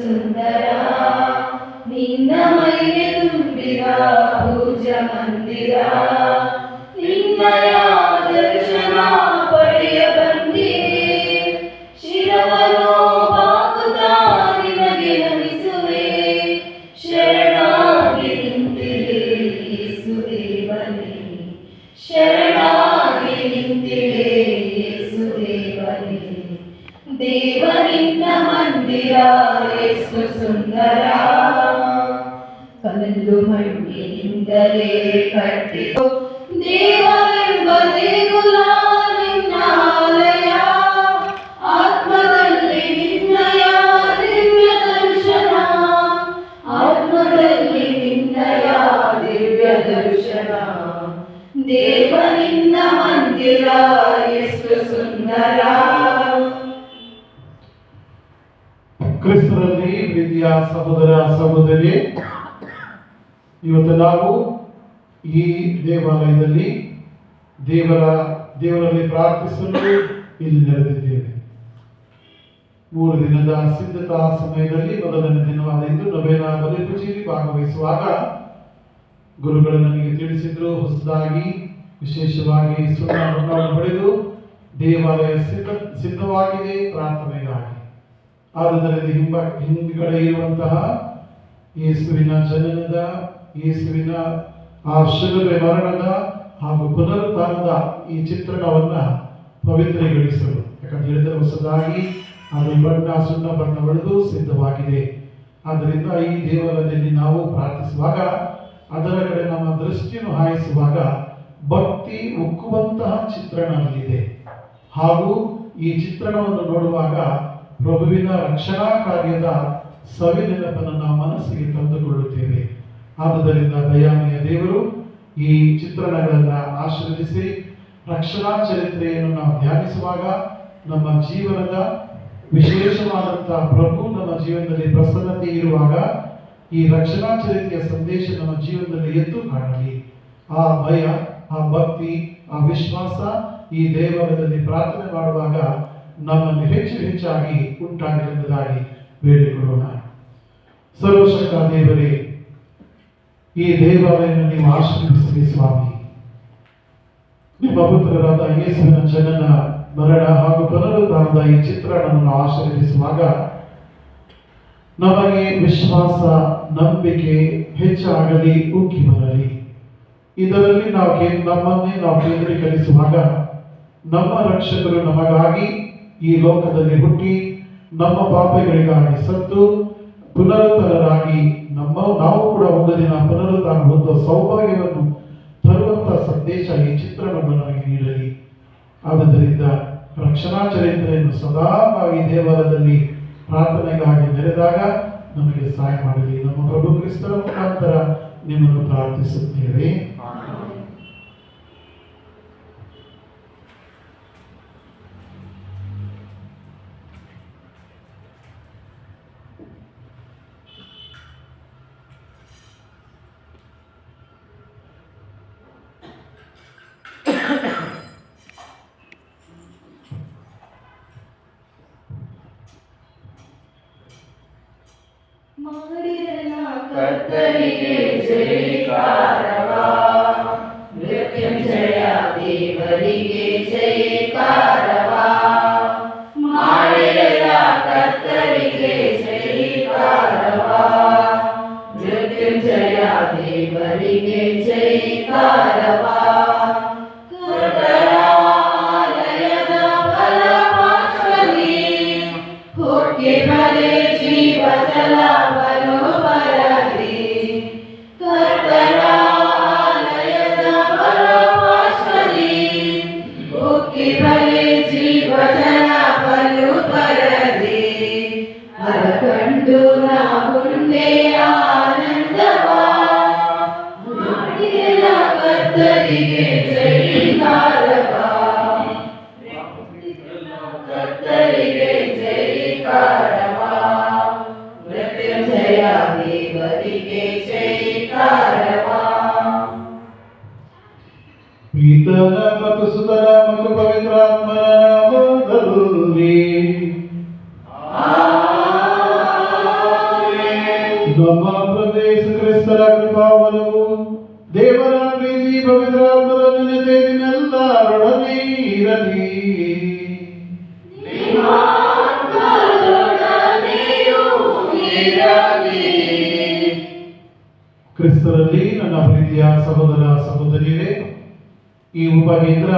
ಸುಂದರ ನಿನ್ನ ಮೈಗೆ ತುಂಬಿದ ಪೂಜ ಮಂದಿರ, ನಿನ್ನಯ ದರ್ಶನ ಪಡೆಯ ಬಂದಿದೆ. ಶಿರವನ್ನು ಬಾಗುತ್ತಾ ನಿನಗೆ ನಮಿಸುವೆ, ಶರಣಾಗಿ ನಿಂತಿದೆ ಯೇಸುದೇವನೇ, ಶರಣಾಗಿ ನಿಂತಿದೆ ಯೇಸುದೇವನೇ. ದೇವನಿನ್ನ ಮಂದಿರ ಎಷ್ಟು ಸುಂದರ, ಕಲ್ಲು ಮಣ್ಣಿನಿಂದಲೇ ಕಟ್ಟಿತು ದೇವರೆಂಬ ದೇಗುಲ ನಿನ್ನ ಆಲಯ. ಆತ್ಮದಲ್ಲಿ ನಿನ್ನಯ ದಿವ್ಯ ದರ್ಶನ, ಆತ್ಮದಲ್ಲಿ ನಿನ್ನಯ ದಿವ್ಯ ದರ್ಶನ. ದೇವನಿನ್ನ ಮಂದಿರ ಎಷ್ಟು ಸುಂದರ. ಕ್ರಿಸ್ತರಲ್ಲಿ ಪ್ರೀತಿಯ ಸಹೋದರ ಸಹೋದರಿ, ಇವತ್ತು ನಾವು ಈ ದೇವಾಲಯದಲ್ಲಿ ದೇವರಲ್ಲಿ ಪ್ರಾರ್ಥಿಸಲು ಇಲ್ಲಿ ನೆರೆದಿದ್ದೇವೆ. 3 ದಿನದ ಸಿದ್ಧತಾ ಸಮಯದಲ್ಲಿ ಮೊದಲನೇ ದಿನವಾದ ಇಂದು ನವೇನ ಬಲಿಪೂಜೆಯಲ್ಲಿ ಭಾಗವಹಿಸುವಾಗ ಗುರುಗಳು ನನಗೆ ತಿಳಿಸಿದ್ರು, ಹೊಸದಾಗಿ ವಿಶೇಷವಾಗಿ ಸುಣ್ಣವನ್ನು ಹೊಡೆದು ದೇವಾಲಯ ಸಿದ್ಧವಾಗಿದೆ ಪ್ರಾರ್ಥನೆಗಾಗಿ. ಆದುದರಿಂದ ಹಿಂದುಗಡೆ ಇರುವಂತಹ ಯೇಸುವಿನ ಜನನದ, ಯೇಸುವಿನ ಆ ಶಿಲುಬೆ ಮರಣದ ಹಾಗೂ ಪುನರುತ್ಥಾನದ ಈ ಚಿತ್ರಣವನ್ನ ಪವಿತ್ರಗೊಳಿಸಲು, ಯಾಕಂತ ಹೇಳಿದರೆ ಹೊಸದಾಗಿ ಅದು ಸುಣ್ಣ ಬಣ್ಣ ಹೊಡೆದು ಸಿದ್ಧವಾಗಿದೆ. ಆದ್ದರಿಂದ ಈ ದೇವಾಲಯದಲ್ಲಿ ನಾವು ಪ್ರಾರ್ಥಿಸುವಾಗ ಅದರ ಕಡೆ ನಮ್ಮ ದೃಷ್ಟಿಯನ್ನು ಹಾಯಿಸುವಾಗ ಭಕ್ತಿ ಉಕ್ಕುವಂತಹ ಚಿತ್ರಣ ಅಲ್ಲಿದೆ. ಹಾಗೂ ಈ ಚಿತ್ರಣವನ್ನು ನೋಡುವಾಗ ಪ್ರಭುವಿನ ರಕ್ಷಣಾ ಕಾರ್ಯದ ಸವಿ ನೆನಪನ್ನು ನಾವು ಮನಸ್ಸಿಗೆ ತಂದುಕೊಳ್ಳುತ್ತೇವೆ. ಆದುದರಿಂದ ದಯಾಮಯ ದೇವರು ಈ ಚಿತ್ರಣಗಳನ್ನು ಆಶೀರ್ವದಿಸಿ ರಕ್ಷಣಾ ಚರಿತ್ರೆಯನ್ನು ನಾವು ಧ್ಯಾನಿಸುವಾಗ ನಮ್ಮ ಜೀವನದ ವಿಶೇಷವಾದಂತಹ ಪ್ರಭು ನಮ್ಮ ಜೀವನದಲ್ಲಿ ಪ್ರಸನ್ನತೆ ಇರುವಾಗ ಈ ರಕ್ಷಣಾ ಚರಿತ್ರೆಯ ಸಂದೇಶ ನಮ್ಮ ಜೀವನದಲ್ಲಿ ಎದ್ದು ಕಾಣಲಿ. ಆ ಭಯ, ಆ ಭಕ್ತಿ, ಆ ವಿಶ್ವಾಸ ಈ ದೇವಾಲಯದಲ್ಲಿ ಪ್ರಾರ್ಥನೆ ಮಾಡುವಾಗ ನಮ್ಮನ್ನು ಹೆಚ್ಚಾಗಿ ಉಂಟಾಗಲೆಂಬುದಾಗಿ ಬೇಡಿಕೊಳ್ಳೋಣ. ಸರ್ವಶಕ್ತ ದೇವರೇ, ಈ ದೇವಾಲಯವನ್ನು ನೀವು ಆಶೀರ್ವದಿಸಿ ಸ್ವಾಮಿ. ನಿಮ್ಮ ಪುತ್ರರಾದ ಯೇಸುವಿನ ಜನನ, ಮರಣ ಹಾಗೂ ಪುನರುತ್ಥಾನದ ಈ ಚಿತ್ರಣವನ್ನು ಆಶೀರ್ವದಿಸುವಾಗ ನಮಗೆ ವಿಶ್ವಾಸ, ನಂಬಿಕೆ ಹೆಚ್ಚಾಗಲಿ, ಉಕ್ಕಿ ಬರಲಿ. ಇದರಲ್ಲಿ ನಮ್ಮನ್ನೇ ನಾವು ಕೇಂದ್ರೀಕರಿಸುವಾಗ ನಮ್ಮ ರಕ್ಷಕರು ನಮಗಾಗಿ ಈ ಲೋಕದಲ್ಲಿ ಹುಟ್ಟಿ ನಮ್ಮ ಪಾಪಗಳಿಗಾಗಿ ಸತ್ತು ಪುನರುತ್ಥಾನರಾಗಿ ನಾವು ಕೂಡ ಒಂದು ದಿನ ಪುನರುತ್ಥಾನ ಹೊಂದುವ ಸೌಭಾಗ್ಯವನ್ನು ತರುವಂತಹ ಸಂದೇಶ ಈ ಚಿತ್ರಣವನ್ನು ನಮಗೆ ನೀಡಲಿ. ಆದುದರಿಂದ ರಕ್ಷಣಾ ಚರಿತ್ರೆಯನ್ನು ಸದಾ ನಾವು ಈ ದೇವಾಲಯದಲ್ಲಿ ಪ್ರಾರ್ಥನೆಗಾಗಿ ನೆರೆದಾಗ ನಮಗೆ ಸಹಾಯ ಮಾಡಲಿ. ನಮ್ಮ ಪ್ರಭು ಕ್ರಿಸ್ತರ ಮುಖಾಂತರ ನಿಮ್ಮನ್ನು ಪ್ರಾರ್ಥಿಸುತ್ತೇವೆ. ಕರ್ತನಿಗೆ ಜಯಕಾರವ, ಮೃತ್ಯುಂಜಯ ದೇವರಿಗೆ ಜಯಕಾರವ. ಮಾಡಿರಲ ಕರ್ತನಿಗೆ ಜಯಕಾರವ, ಮೃತ್ಯುಂಜಯ ದೇವರಿಗೆ ಜಯಕಾರವ. ಆಲಯದ ಬಲಪಾರ್ಶ್ವದಲ್ಲಿ ಹುಟ್ಟಿ ಬಲೆ ಜೀವ ಜಲ ಕಂಡು ನಾಗುಂಡೆ ಆನಂದವಾ. ಮಾಡಿದ ಕರ್ತರಿಗೆ ಜಯಕಾರವಾ, ಕರ್ತರಿಗೆ ಜಯಕಾರವಾ. ಮೃತ್ಯುಂಜಯ ದೇವರಿಗೆ ಜಯಕಾರವಾ. ಪಿತನ ಮತ್ತು ಸುತನ ಮತ್ತು ಪವಿತ್ರಾತ್ಮನ ನಾಮದಲ್ಲಿ ನಮ್ಮ ಪ್ರದೇಶ ಕ್ರಿಸ್ತರ ಕೃಪಾವರವು ದೇವರ ಪ್ರೀತಿ ಪವಿತ್ರಾತ್ಮರ ನೆನಪೇ ನಿಮ್ಮೆಲ್ಲರೊಡನೆ ಇರಲಿ. ಕ್ರಿಸ್ತರಲ್ಲಿ ನನ್ನ ಪ್ರೀತಿಯ ಸಹೋದರ ಸಹೋದರಿಯರೇ, ಈ ಉಪಕೇಂದ್ರ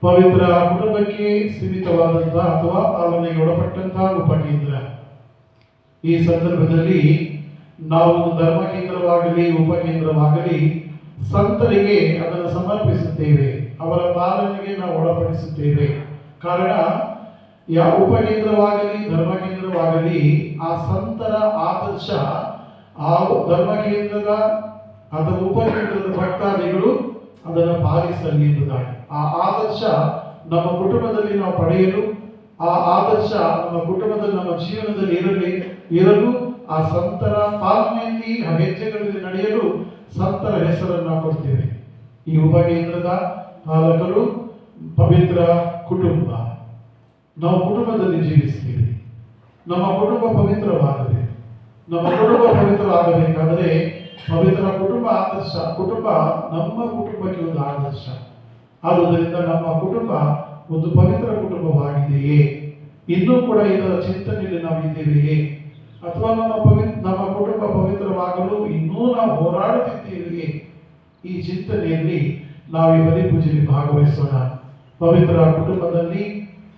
ಪವಿತ್ರ ಕುಟುಂಬಕ್ಕೆ ಸೀಮಿತವಾದಂತಹ ಅಥವಾ ಪಾಲನೆಗೆ ಒಳಪಟ್ಟಂತಹ ಉಪಕೇಂದ್ರ. ಈ ಸಂದರ್ಭದಲ್ಲಿ ನಾವು ಧರ್ಮ ಕೇಂದ್ರವಾಗಲಿ ಉಪಕೇಂದ್ರವಾಗಲಿ ಸಂತರಿಗೆ ಅದನ್ನು ಸಮರ್ಪಿಸುತ್ತೇವೆ, ಅವರ ಪಾಲನೆಗೆ ನಾವು ಒಳಪಡಿಸುತ್ತೇವೆ. ಕಾರಣ ಯಾವ ಉಪಕೇಂದ್ರವಾಗಲಿ ಧರ್ಮ ಕೇಂದ್ರವಾಗಲಿ ಆ ಸಂತರ ಆದರ್ಶ ಆ ಧರ್ಮ ಕೇಂದ್ರದ ಅಥವಾ ಉಪಕೇಂದ್ರದ ಭಕ್ತಾದಿಗಳು ಅದನ್ನು ಪಾಲಿಸಲಿ ಎಂಬುದಾಗಿ. ಆ ಆದರ್ಶ ನಮ್ಮ ಕುಟುಂಬದಲ್ಲಿ ನಾವು ಪಡೆಯಲು, ಆ ಆದರ್ಶ ನಮ್ಮ ಕುಟುಂಬದಲ್ಲಿ ನಮ್ಮ ಜೀವನದಲ್ಲಿ ಇರಲು ಆ ಸಂತರ ಪಾಲನೆಯಲ್ಲಿ ಆ ಹೆಜ್ಜೆಗಳಲ್ಲಿ ನಡೆಯಲು ಸಂತರ ಹೆಸರನ್ನು ನಾವು ಕೊಡ್ತೇವೆ. ಈ ಉಪಕೇಂದ್ರದ ಪಾಲಕರು ಪವಿತ್ರ ಕುಟುಂಬ. ನಾವು ಕುಟುಂಬದಲ್ಲಿ ಜೀವಿಸ್ತೀವಿ. ನಮ್ಮ ಕುಟುಂಬ ಪವಿತ್ರವಾಗಬೇಕು. ನಮ್ಮ ಕುಟುಂಬ ಪವಿತ್ರವಾಗಬೇಕಾದರೆ ಪವಿತ್ರ ಕುಟುಂಬ ಆದರ್ಶ. ಕುಟುಂಬ ನಮ್ಮ ಕುಟುಂಬಕ್ಕೆ ಒಂದು ಆದರ್ಶ. ಆದುದರಿಂದ ನಮ್ಮ ಕುಟುಂಬ ಒಂದು ಪವಿತ್ರ ಕುಟುಂಬವಾಗಿದೆಯೇ? ಇನ್ನೂ ಕೂಡ ಇದರ ಚಿಂತನೆಯಲ್ಲಿ ನಾವು ಇದ್ದೇವೆಯೇ? ಅಥವಾ ನಮ್ಮ ಕುಟುಂಬ ಪವಿತ್ರವಾಗಲು ಇನ್ನೂ ನಾವು ಹೋರಾಡುತ್ತಿದ್ದೇವೆಯೇ? ಈ ಚಿಂತನೆಯಲ್ಲಿ ನಾವು ಈ ಬಲಿ ಪೂಜೆಯಲ್ಲಿ ಭಾಗವಹಿಸೋಣ. ಪವಿತ್ರ ಕುಟುಂಬದಲ್ಲಿ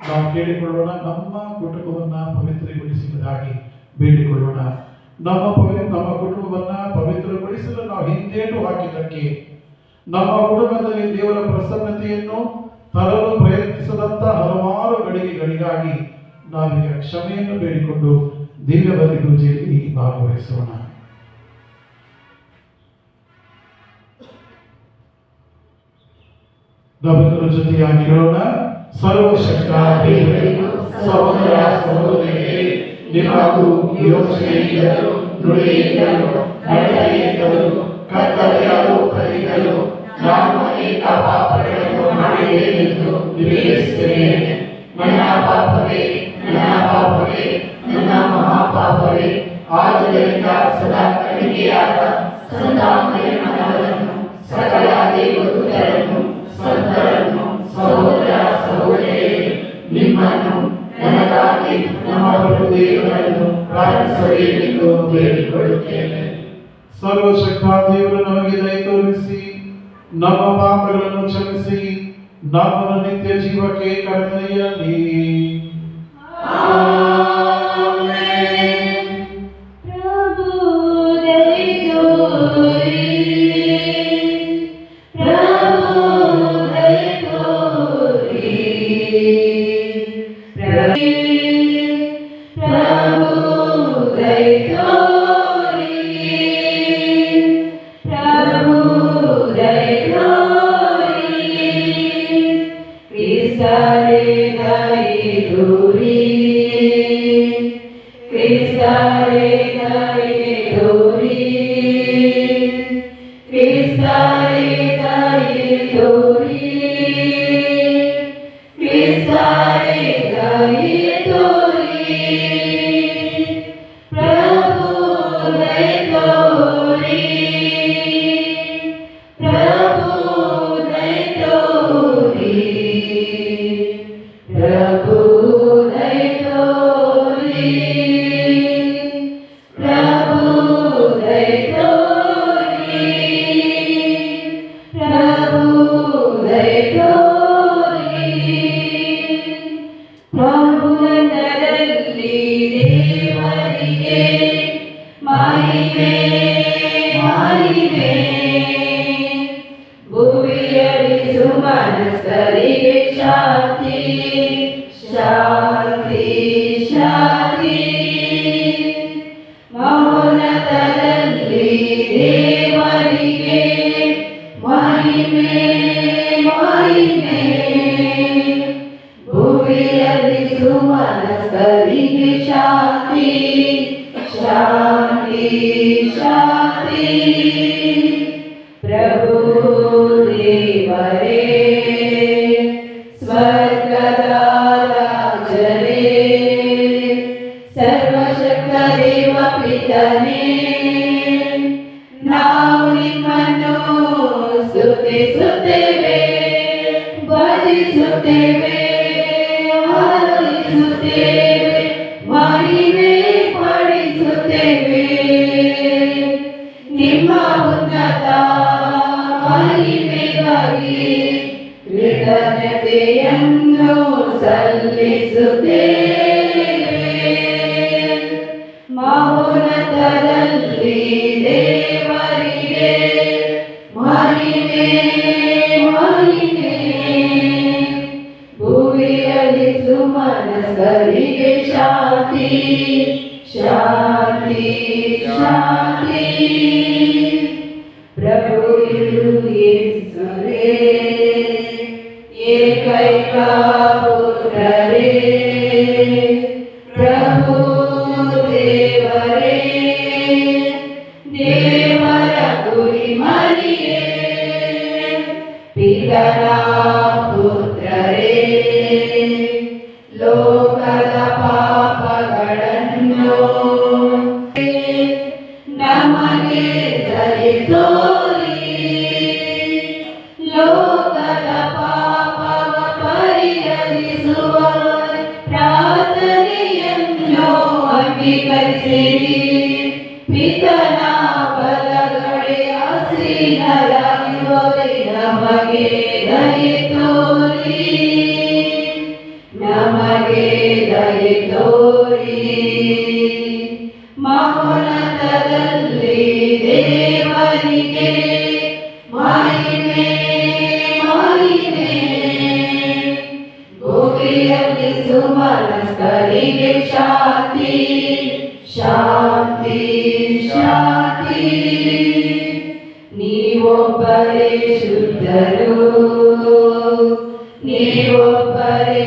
ನಾವು ಕೇಳಿಕೊಳ್ಳೋಣ, ನಮ್ಮ ಕುಟುಂಬವನ್ನು ಪವಿತ್ರಗೊಳಿಸುವುದಾಗಿ ಬೇಡಿಕೊಳ್ಳೋಣ. ನಮ್ಮ ಕುಟುಂಬವನ್ನ ಪವಿತ್ರಗೊಳಿಸಲು ನಾವು ಹಿಂದೇಟು ಹಾಕಿದ್ದಕ್ಕೆ, ನಮ್ಮ ಕುಟುಂಬದಲ್ಲಿ ದೇವರ ಪ್ರಸನ್ನತೆಯನ್ನು ತರಲು ಪ್ರಯತ್ನಿಸದಂತ ಹಲವಾರು ಗಳಿಗೆಗಳಿಗಾಗಿ ನಾವೀಗ ಕ್ಷಮೆಯನ್ನು ಬೇಡಿಕೊಂಡು ದಿವ್ಯ ಬಲಿ ಪೂಜೆಯಲ್ಲಿ ಭಾಗವಹಿಸೋಣ. ನಾವೆಲ್ಲರ ಜೊತೆಯಾಗಿ ಹೇಳೋಣ. ಸರ್ವಶಕ್ತ ದೇವರಿಗೂ ಸಹೋದರ ಸಹೋದರಿಯರೇ, ನಿಮಗೂ ಯೋಚನೆಯಿಂದಲೂ ನುಡಿಯಿಂದಲೂ ನಡತೆಯಿಂದಲೂ ಕರ್ತವ್ಯಲೋಪದಿಂದಲೂ ನಾನು ಅನೇಕ ಪಾಪಗಳನ್ನು ಮಾಡಿದ್ದೇನೆಂದು ನಿವೇದಿಸುತ್ತೇನೆ. ನನ್ನ ಪಾಪವೇ ನನ್ನ ಮಹಾಪಾಪವೇ. ಆದುದರಿಂದ ಸದಾ ಕಣಿಕೆಯಾದ ಸಂತಾಮಯನ್ನು ಸಕಲ ದೇವದೂತರನ್ನು ಸಂತರನ್ನು ಸಹೋದರ ಸಹೋದರಿಯರೇ, ನಿಮ್ಮನ್ನು ನನಗಾಗಿ ನಮ್ಮ ಪ್ರಭು ದೇವರನ್ನು ಪ್ರಾರ್ಥಿಸಬೇಕೆಂದು ಬೇಡಿಕೊಳ್ಳುತ್ತೇನೆ. ಸರ್ವಶಕ್ತ ದೇವರು ನಮಗೆ ದಯ ತೋರಿಸಿ ನಮ್ಮ ಪಾಪಗಳನ್ನು ಕ್ಷಮಿಸಿ ನಮ್ಮನ್ನು ನಿತ್ಯ ಜೀವಕ್ಕೆ ಕರೆದೊಯ್ಯಲಿ. ಸರ್ವಶಕ್ತ ದೇವ ಪಿತನೇ ಸ್ತುತಿಯನ್ನು ಸಲ್ಲಿಸುತ್ತೇವೆ. ಮೌನತದಲ್ಲಿ ದೇವರಿಗೆ ಮಹಿಮೆ ಮಹಿಮೆ. ಭುವಿಯಲ್ಲಿ ಸುಮನಸ್ಕರಿಗೆ ಶಾಂತಿ ಶಾಂತಿ ಶಾಂತಿ. ಪ್ರಭು ಯೇಸುವೇ ಏಕೈಕ ಪುತ್ರರೇ, ಪ್ರಭು ದೇವರೇ, ದೇವರ ಕುರಿಮರಿಯೇ, ಪಿತನ ಪುತ್ರರೇ, ಲೋಕದ ಪಾಪಗಳನ್ನು ನಮಗೆ ದಯೆ ತೋರಿ, ಲೋಕದ ಪಾಪವ ಪರಿಹರಿಸುವ ಪ್ರಾರ್ಥನೆಯನ್ನು ಅಂಗೀಕರಿಸಿರಿ. ಪಿತನ ಬಲಗಡೆ ಆಸೀನರಾಗಿರುವವರೇ, ನಮಗೆ ದಯೆ ತೋರಿ, ನಮಗೆ ದಯೆ ತೋರಿ. ಮೌನತದಲ್ಲಿ ದೇವರಿಗೆ ಮಹಿಮೆ ಮಹಿಮೆ. ಭುವಿಯಲ್ಲಿ ಸುಮನಸ್ಕರಿಗೆ ಶಾಂತಿ ಶಾಂತಿ ಶಾಂತಿ. ನೀವೊಬ್ಬರೇ ಶುದ್ಧರು, ನೀವೊಬ್ಬರೇ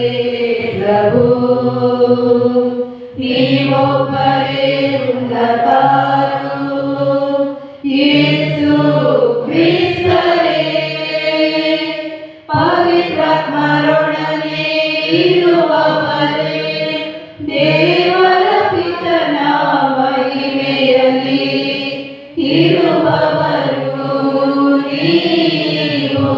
ಪ್ರಭು, ನೀವೊಬ್ಬರೇ ಉನ್ನತರು, ಯೇಸು ಕ್ರಿಸ್ತರೇ. ಪವಿತ್ರಾತ್ಮರೊಡನೆ ಇರುವವರೇ, ದೇವರ ಪಿತನ ಮಹಿಮೆಯಲ್ಲಿ ಇರುವವರು ನೀವು.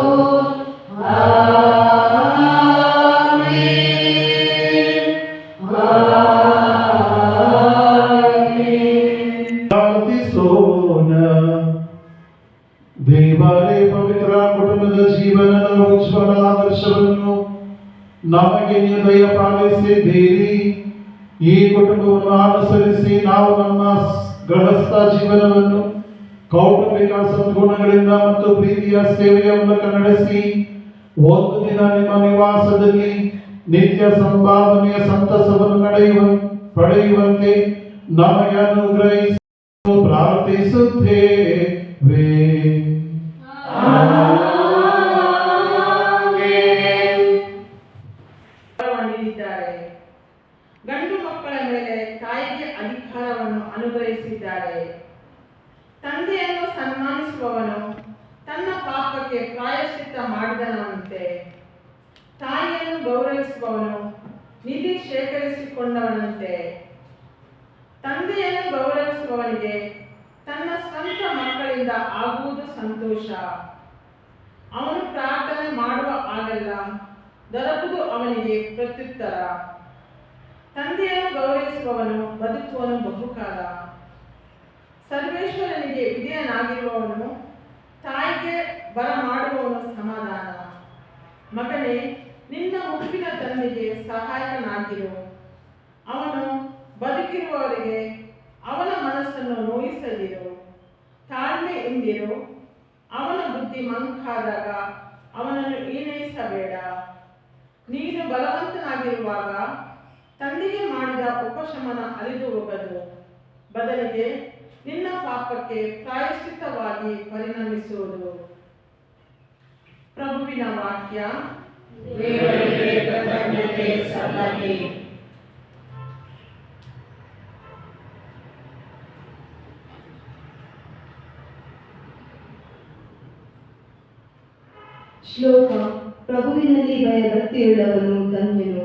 ದೇವರೇ, ಪವಿತ್ರ ಕುಟುಂಬದ ಜೀವನದ ಉಜ್ವಲ ಆದರ್ಶವನ್ನು ನಮಗೆ ನೀವು ದಯಪಾಲಿಸಿದ್ದೀರಿ. ಈ ಕುಟುಂಬವನ್ನು ಅನುಸರಿಸಿ ನಾವು ನಮ್ಮ ಗೃಹಸ್ಥ ಜೀವನವನ್ನು ಕೌಟುಂಬಿಕ ಸದ್ಗುಣಗಳಿಂದ ಮತ್ತು ಪ್ರೀತಿಯ ಸೇವೆಯ ಮೂಲಕ ನಡೆಸಿ ಒಂದು ದಿನ ನಿಮ್ಮ ನಿವಾಸದಲ್ಲಿ ನಿತ್ಯ ಸಂಭಾವನೆಯ ಸಂತಸವನ್ನು ಪಡೆಯುವಂತೆ ನಮಗೆ ಅನುಗ್ರಹಿಸಿ ಪ್ರಾರ್ಥಿಸುತ್ತೇವೆ. ಗಂಡು ಮಕ್ಕಳ ಮೇಲೆ ತಾಯಿಗೆ ಅಧಿಕಾರವನ್ನು ಅನುಗ್ರಹಿಸಿದ್ದಾರೆ. ತಂದೆಯನ್ನು ಸನ್ಮಾನಿಸುವವನು ತನ್ನ ಪಾಪಕ್ಕೆ ಪ್ರಾಯಶ್ಚಿತ್ತ ಮಾಡಿದನಂತೆ, ತಾಯಿಯನ್ನು ಗೌರವಿಸುವವನು ನಿಧಿ ಶೇಖರಿಸಿಕೊಂಡವನಂತೆ. ತಂದೆಯನ್ನು ಗೌರವಿಸುವವನಿಗೆ ತನ್ನ ಸ್ವಂತ ಮಕ್ಕಳಿಂದ ಆಗುವುದು ಸಂತೋಷ. ಅವನು ಪ್ರಾರ್ಥನೆ ಮಾಡುವ ಆಗೆಲ್ಲ ದೊರಕುವುದು ಅವನಿಗೆ ಪ್ರತ್ಯುತ್ತರ. ತಂದೆಯನ್ನು ಗೌರವಿಸುವವನು ಬದುಕುವನು ಬಹುಕಾಲ. ಸರ್ವೇಶ್ವರನಿಗೆ ವಿಧೇಯನಾಗಿರುವವನು ತಾಯಿಗೆ ಬರಮಾಡುವವನು ಸಮಾಧಾನ. ಮಗನೇ, ನಿನ್ನ ಮುಪ್ಪಿನ ತಂದೆಗೆ ಸಹಾಯಕನಾಗಿರು. ಅವನು ಬದುಕಿರುವವರಿಗೆ ಅವನ ಮನಸ್ಸನ್ನು ನೋಯಿಸದಿರು. ತಾಳ್ಮೆಯಿಂದಿರು. ಅವನ ಬುದ್ಧಿ ಮಂಕಾದಾಗ ಅವನನ್ನು ಈನೈಸಬೇಡ. ನೀನು ಬಲವಂತನಾಗಿರುವಾಗ ತಂದೆಗೆ ಮಾಡಿದ ಉಪಶಮನ ಅರಿದು ಹೋಗದು. ಬದಲಿಗೆ ನಿನ್ನ ಪಾಪಕ್ಕೆ ಪ್ರಾಯಶ್ಚಿತ್ತವಾಗಿ ಪರಿಣಮಿಸುವುದು. ಪ್ರಭುವಿನ ವಾಕ್ಯ. ದೇವರಿಗೆ ಕೃತಜ್ಞತೆ ಸಲ್ಲಲಿ. ಶ್ಲೋಕ. ಪ್ರಭುವಿನಲ್ಲಿ ಭಯಭಕ್ತಿಯುಳ್ಳವನು ಧನ್ಯನು,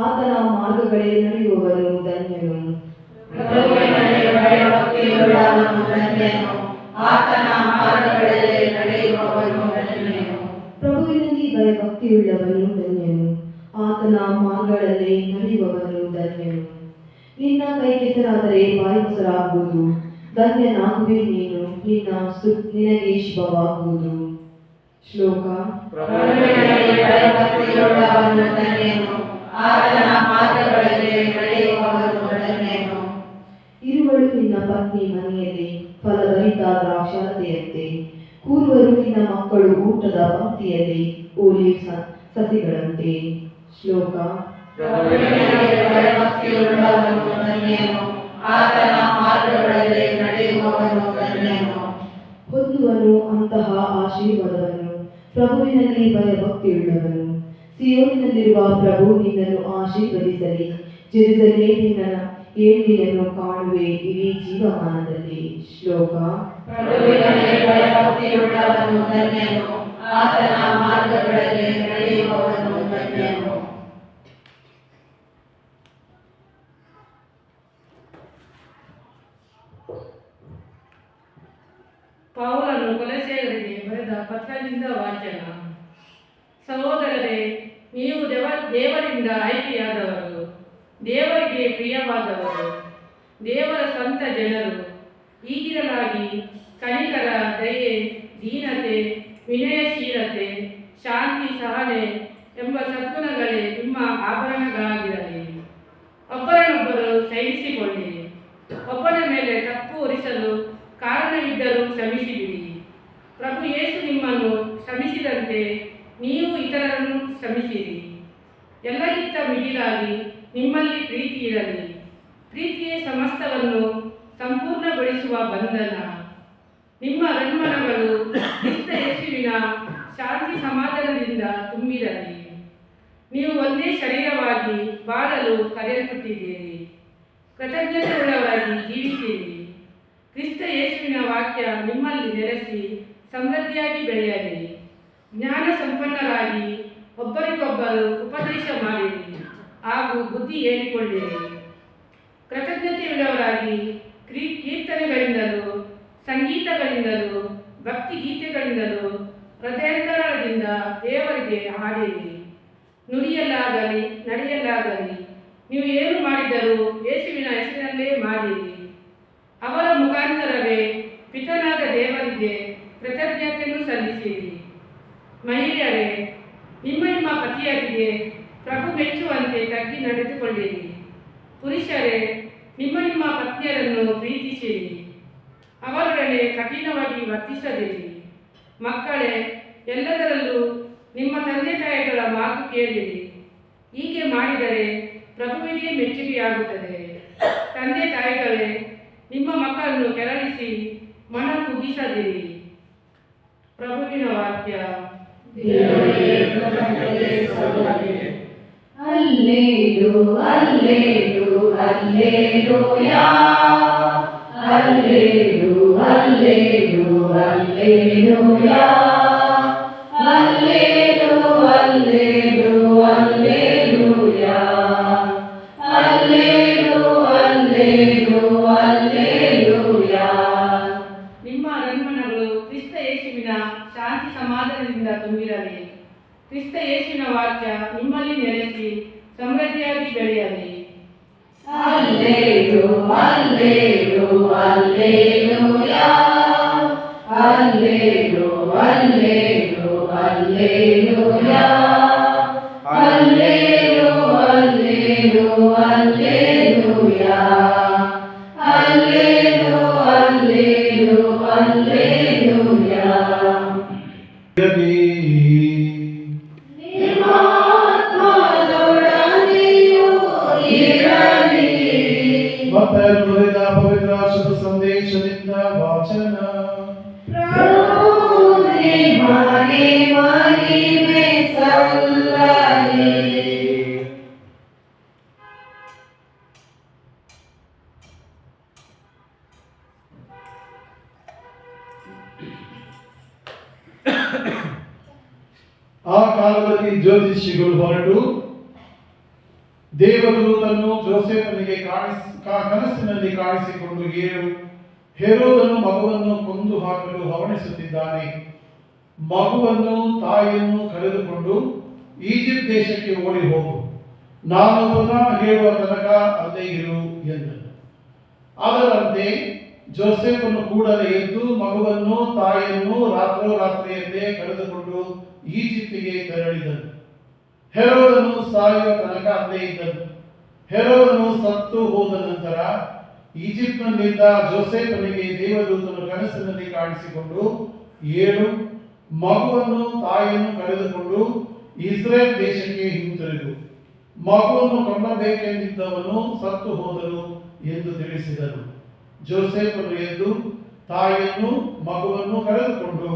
ಆತನ ಮಾರ್ಗಗಳೇ ನಡೆಯುವವನು ಧನ್ಯನು. ಪ್ರಭುವಿನಲ್ಲಿ ಭಯಭಕ್ತಿಯುಳ್ಳವನು ಧನ್ಯನು, ಆತನ ಮಾರ್ಗಗಳಲ್ಲಿ ನಡೆಯುವವನು ಧನ್ಯನು. ಪ್ರಭುವಿನಲ್ಲಿ ಭಯಭಕ್ತಿಯುಳ್ಳವನು ಧನ್ಯನು, ಆತನ ಮಾರ್ಗಗಳಲ್ಲಿ ನಡೆಯುವವನು ಧನ್ಯನು. ನಿನ್ನ ಕೈ ಕೆಸರಾದರೆ ಬಾಯಿ ಮೊಸರಾಗುವುದು, ಧನ್ಯನಾಗುವೆ ನೀನು, ನಿನಗೆ ಶುಭವಾಗುವುದು. ಶ್ಲೋಕ ಪ್ರಭುವಿನಲ್ಲಿ ಭಯಭಕ್ತಿಯುಳ್ಳವನು ಧನ್ಯನು, ಆತನ ಮಾರ್ಗಗಳಲ್ಲಿ ನಡೆಯುವವನು ಧನ್ಯನು. ಇರುವಳು ನಿನ್ನ ಪತ್ನಿ ಮನೆಯಲ್ಲಿ ಫಲಭರಿತ ದ್ರಾಕ್ಷಾಲತೆಯಂತೆ, ಕೂರುವರು ನಿನ್ನ ಮಕ್ಕಳು ಊಟದ ಪಂಕ್ತಿಯಲ್ಲಿ ಓಲಿವ್ ಸಸಿಗಳಂತೆ. ಶ್ಲೋಕ ಪ್ರಭುವಿನಲ್ಲಿ ಭಯಭಕ್ತಿಯುಳ್ಳವನು ಧನ್ಯನು, ಆತನ ಮಾರ್ಗಗಳಲ್ಲಿ ನಡೆಯುವವನು ಧನ್ಯನು. ಹೊಂದುವನು ಅಂತಹ ಆಶೀರ್ವಾದವನ್ನು ಪ್ರಭುವಿನಲ್ಲಿ ಭಯಭಕ್ತಿಯುಳ್ಳವನು. ಸಿಯೋನಿನಲ್ಲಿರುವ ಪ್ರಭು ನಿನ್ನನ್ನು ಆಶೀರ್ವದಿಸಲಿ, ಜೆರುಸಲೇಮಿನ ಏಳಿಗೆಯನ್ನು ಕಾಣುವೆ ಇಡೀ ಜೀವಮಾನದಲ್ಲಿ. ಶ್ಲೋಕ ಪ್ರಭುವಿನಲ್ಲಿ ಭಯಭಕ್ತಿಯುಳ್ಳವನು ಧನ್ಯನು, ಆತನ ಮಾರ್ಗಗಳಲ್ಲಿ ನಡೆಯುವವನು ಧನ್ಯನು. ಪೌಲನು ಕೊಲೊಸ್ಸೆಯವರಿಗೆ ಬರೆದ ಪತ್ರದಿಂದ ವಾಚನ. ಸಹೋದರರೇ, ನೀವು ದೇವರಿಂದ ಆಯ್ಕೆಯಾದವರು, ದೇವರಿಗೆ ಪ್ರಿಯವಾದವರು, ದೇವರ ಸ್ವಂತ ಜನರು. ಹೀಗಿರಲಾಗಿ ಕನಿಕರ, ದಯೆ, ದೀನತೆ, ವಿನಯಶೀಲತೆ, ಶಾಂತಿ, ಸಹನೆ ಎಂಬ ಸದ್ಗುಣಗಳೇ ನಿಮ್ಮ ಆಭರಣಗಳಾಗಿರಲಿ. ಒಬ್ಬರನ್ನೊಬ್ಬರು ಸಹಿಸಿಕೊಳ್ಳಿರಿ. ಒಬ್ಬನ ಮೇಲೆ ತಪ್ಪು ಹೊರಿಸಲು ಕಾರಣವಿದ್ದರೂ ಕ್ಷಮಿಸಿಬಿಡಿ. ಪ್ರಭು ಯೇಸು ನಿಮ್ಮನ್ನು ಕ್ಷಮಿಸಿದಂತೆ ನೀವು ಇತರರನ್ನು ಕ್ಷಮಿಸಿರಿ. ಎಲ್ಲಕ್ಕಿಂತ ಮಿಗಿಲಾಗಿ ನಿಮ್ಮಲ್ಲಿ ಪ್ರೀತಿ ಇರಲಿ. ಪ್ರೀತಿಯೇ ಸಮಸ್ತವನ್ನು ಸಂಪೂರ್ಣಗೊಳಿಸುವ ಬಂಧನ. ನಿಮ್ಮ ರನ್ಮನಗಳು ಕ್ರಿಸ್ತ ಯೇಸುವಿನ ಶಾಂತಿ ಸಮಾಧಾನದಿಂದ ತುಂಬಿರಲಿ. ನೀವು ಒಂದೇ ಶರೀರವಾಗಿ ಬಾಳಲು ಕರೆಯಲ್ಪಟ್ಟಿದ್ದೀರಿ. ಕೃತಜ್ಞತೆಯುಳ್ಳವರಾಗಿ ಜೀವಿಸಿರಿ. ಕ್ರಿಸ್ತ ಯೇಸುವಿನ ವಾಕ್ಯ ನಿಮ್ಮಲ್ಲಿ ನೆಲೆಸಿ ಸಮೃದ್ಧಿಯಾಗಿ ಬೆಳೆಯಲಿ. ಜ್ಞಾನ ಸಂಪನ್ನರಾಗಿ ಒಬ್ಬರಿಗೊಬ್ಬರು ಉಪದೇಶ ಮಾಡಿರಿ ಹಾಗೂ ಬುದ್ಧಿ ಹೇಳಿಕೊಳ್ಳಿರಿ. ಕೃತಜ್ಞತೆಯುಳ್ಳವರಾಗಿ ಕೀರ್ತನೆಗಳಿಂದಲೂ ಸಂಗೀತಗಳಿಂದಲೂ ಭಕ್ತಿಗೀತೆಗಳಿಂದಲೂ ಹೃದಯಾಂತರದಿಂದ ದೇವರಿಗೆ ಹಾಡಿರಿ. ನುಡಿಯಲ್ಲಾಗಲಿ ನಡೆಯಲ್ಲಾಗಲಿ ನೀವು ಏನು ಮಾಡಿದರೂ ಯೇಸುವಿನ ಹೆಸರಿನಲ್ಲೇ ಮಾಡಿರಿ. ಅವರ ಮುಖಾಂತರವೇ ಪಿತನಾದ ದೇವರಿಗೆ ಕೃತಜ್ಞತೆಯನ್ನು ಸಲ್ಲಿಸಿರಿ. ಮಹಿಳೆಯರೇ, ನಿಮ್ಮ ನಿಮ್ಮ ಪತಿಯರಿಗೆ ಪ್ರಭು ಮೆಚ್ಚುವಂತೆ ತಗ್ಗಿ ನಡೆದುಕೊಳ್ಳಿರಿ. ಪುರುಷರೇ, ನಿಮ್ಮ ನಿಮ್ಮ ಪತ್ನಿಯರನ್ನು ಪ್ರೀತಿಸಿರಿ. ಅವರೊಡನೆ ಕಠಿಣವಾಗಿ ವರ್ತಿಸದಿರಿ. ಮಕ್ಕಳೇ, ಎಲ್ಲದರಲ್ಲೂ ನಿಮ್ಮ ತಂದೆ ತಾಯಿಗಳ ಮಾತು ಕೇಳಿರಿ. ಹೀಗೆ ಮಾಡಿದರೆ ಪ್ರಭುವಿಗೆ ಮೆಚ್ಚುಗೆಯಾಗುತ್ತದೆ. ತಂದೆ ತಾಯಿಗಳೇ, ನಿಮ್ಮ ಮಕ್ಕಳನ್ನು ಕೆರಳಿಸಿ ಮನ ಕುಗ್ಗಿಸದಿರಿ. ಪ್ರಭುವಿನ ವಾಕ್ಯ. ಹಲ್ಲೇಲೂ ಹಲ್ಲೇಲೂ ಹಲ್ಲೇಲೂಯಾ, ಹಲ್ಲೇಲೂ ಹಲ್ಲೇಲೂ ಹಲ್ಲೇಲೂಯಾ, ಹಲ್ಲೇಲೂ ಹಲ್ಲೇಲೂ ಹಲ್ಲೇಲೂಯಾ, ಹಲ್ಲೇಲೂ ಹಲ್ಲೇಲೂ ಹಲ್ಲೇಲೂಯಾ. ನಿಮ್ಮ ರನ್ಮನಗಳು ಕ್ರಿಸ್ತ ಯೇಸುವಿನ ಶಾಂತಿ ಸಮಾಧಾನದಿಂದ ತುಂಬಿರಲಿ. ಕ್ರಿಸ್ತ ಯೇಸುವಿನ ವಾಕ್ಯ ನಿಮ್ಮಲ್ಲಿ ನೆಲೆಸಿ ಸಮೃದ್ಧಿಯಾಗಿ ಬೆಳೆಯಲಿ. ಹಲ್ಲೇಲೂ ಹಲ್ಲೇಲೂ ಹಲ್ಲೇಲೂಯಾ, ಹಲ್ಲೇಲೂ ಹಲ್ಲೇಲೂ ಹಲ್ಲೇಲೂಯಾ, ಹಲ್ಲೇಲೂ ಹಲ್ಲೇಲೂ ಹಲ್ಲೇಲೂಯಾ, ಹಲ್ಲೇಲೂ ಹಲ್ಲೇಲೂ ಹಲ್ಲೇಲೂಯಾ. ನಿಮ್ಮ ಆತ್ಮದೊಡನೆಯೂ ಇರಲಿ. ಮತ್ತಾಯನು ಬರೆದ ಪವಿತ್ರ ಶುಭ ಸಂದೇಶದಿಂದ ವಾಚನ. ಪ್ರಭು ನಿಮಗೆ ಮಹಿಮೆ ಸಲ್ಲಲಿ. ಆ ಕಾಲದಲ್ಲಿ ಜ್ಯೋತಿಷಿಗಳು ಹೊರಟು ದೇವದೂತನು ಜೋಸೆಫನಿಗೆ ಕನಸಿನಲ್ಲಿ ಕಾಣಿಸಿಕೊಂಡು ಹೆರೋದನು ಮಗುವನ್ನು ಕೊಂದು ಹಾಕಲು ಹವಣಿಸುತ್ತಿದ್ದಾನೆ. ಮಗುವನ್ನು ತಾಯಿಯನ್ನು ಕರೆದುಕೊಂಡು ಈಜಿಪ್ಟ್ ದೇಶಕ್ಕೆ ಓಡಿ ಹೋಗು, ನಾನು ಪುನಃ ಹೇಳುವ ತನಕ ಅಲ್ಲೇ ಇರು ಎಂದನು. ಅದರಂತೆ ಜೋಸೆಫನು ಕೂಡಲೇ ಎದ್ದು ಮಗುವನ್ನು ತಾಯಿಯನ್ನು ರಾತ್ರೋರಾತ್ರಿಯಲ್ಲೇ ಕರೆದುಕೊಂಡು ಈಜಿಪ್ಟಿಗೆ ತೆರಳಿದನು. ಹೆರೋದನು ಸಾಯುವ ತನಕ ಅಲ್ಲೇ ಇದ್ದನು. ಹೆರೋದನು ಸತ್ತು ಹೋದ ನಂತರ ಈಜಿಪ್ಟ್ನಲ್ಲಿದ್ದ ಜೋಸೆಫನಿಗೆ ದೇವದೂತನು ಕನಸಿನಲ್ಲಿ ಕಾಣಿಸಿಕೊಂಡು, ಏಳು, ಮಗುವನ್ನು ತಾಯಿಯನ್ನು ಕರೆದುಕೊಂಡು ಇಸ್ರೇಲ್ ದೇಶಕ್ಕೆ ಹಿಂತಿರುಗು, ಮಗುವನ್ನು ಕೊಂಡಬೇಕೆಂದಿದ್ದವನು ಸತ್ತು ಹೋದನು ಎಂದು ತಿಳಿಸಿದನು. ಜೋಸೆಫನು ಎದ್ದು ತಾಯಿಯನ್ನು ಮಗುವನ್ನು ಕರೆದುಕೊಂಡು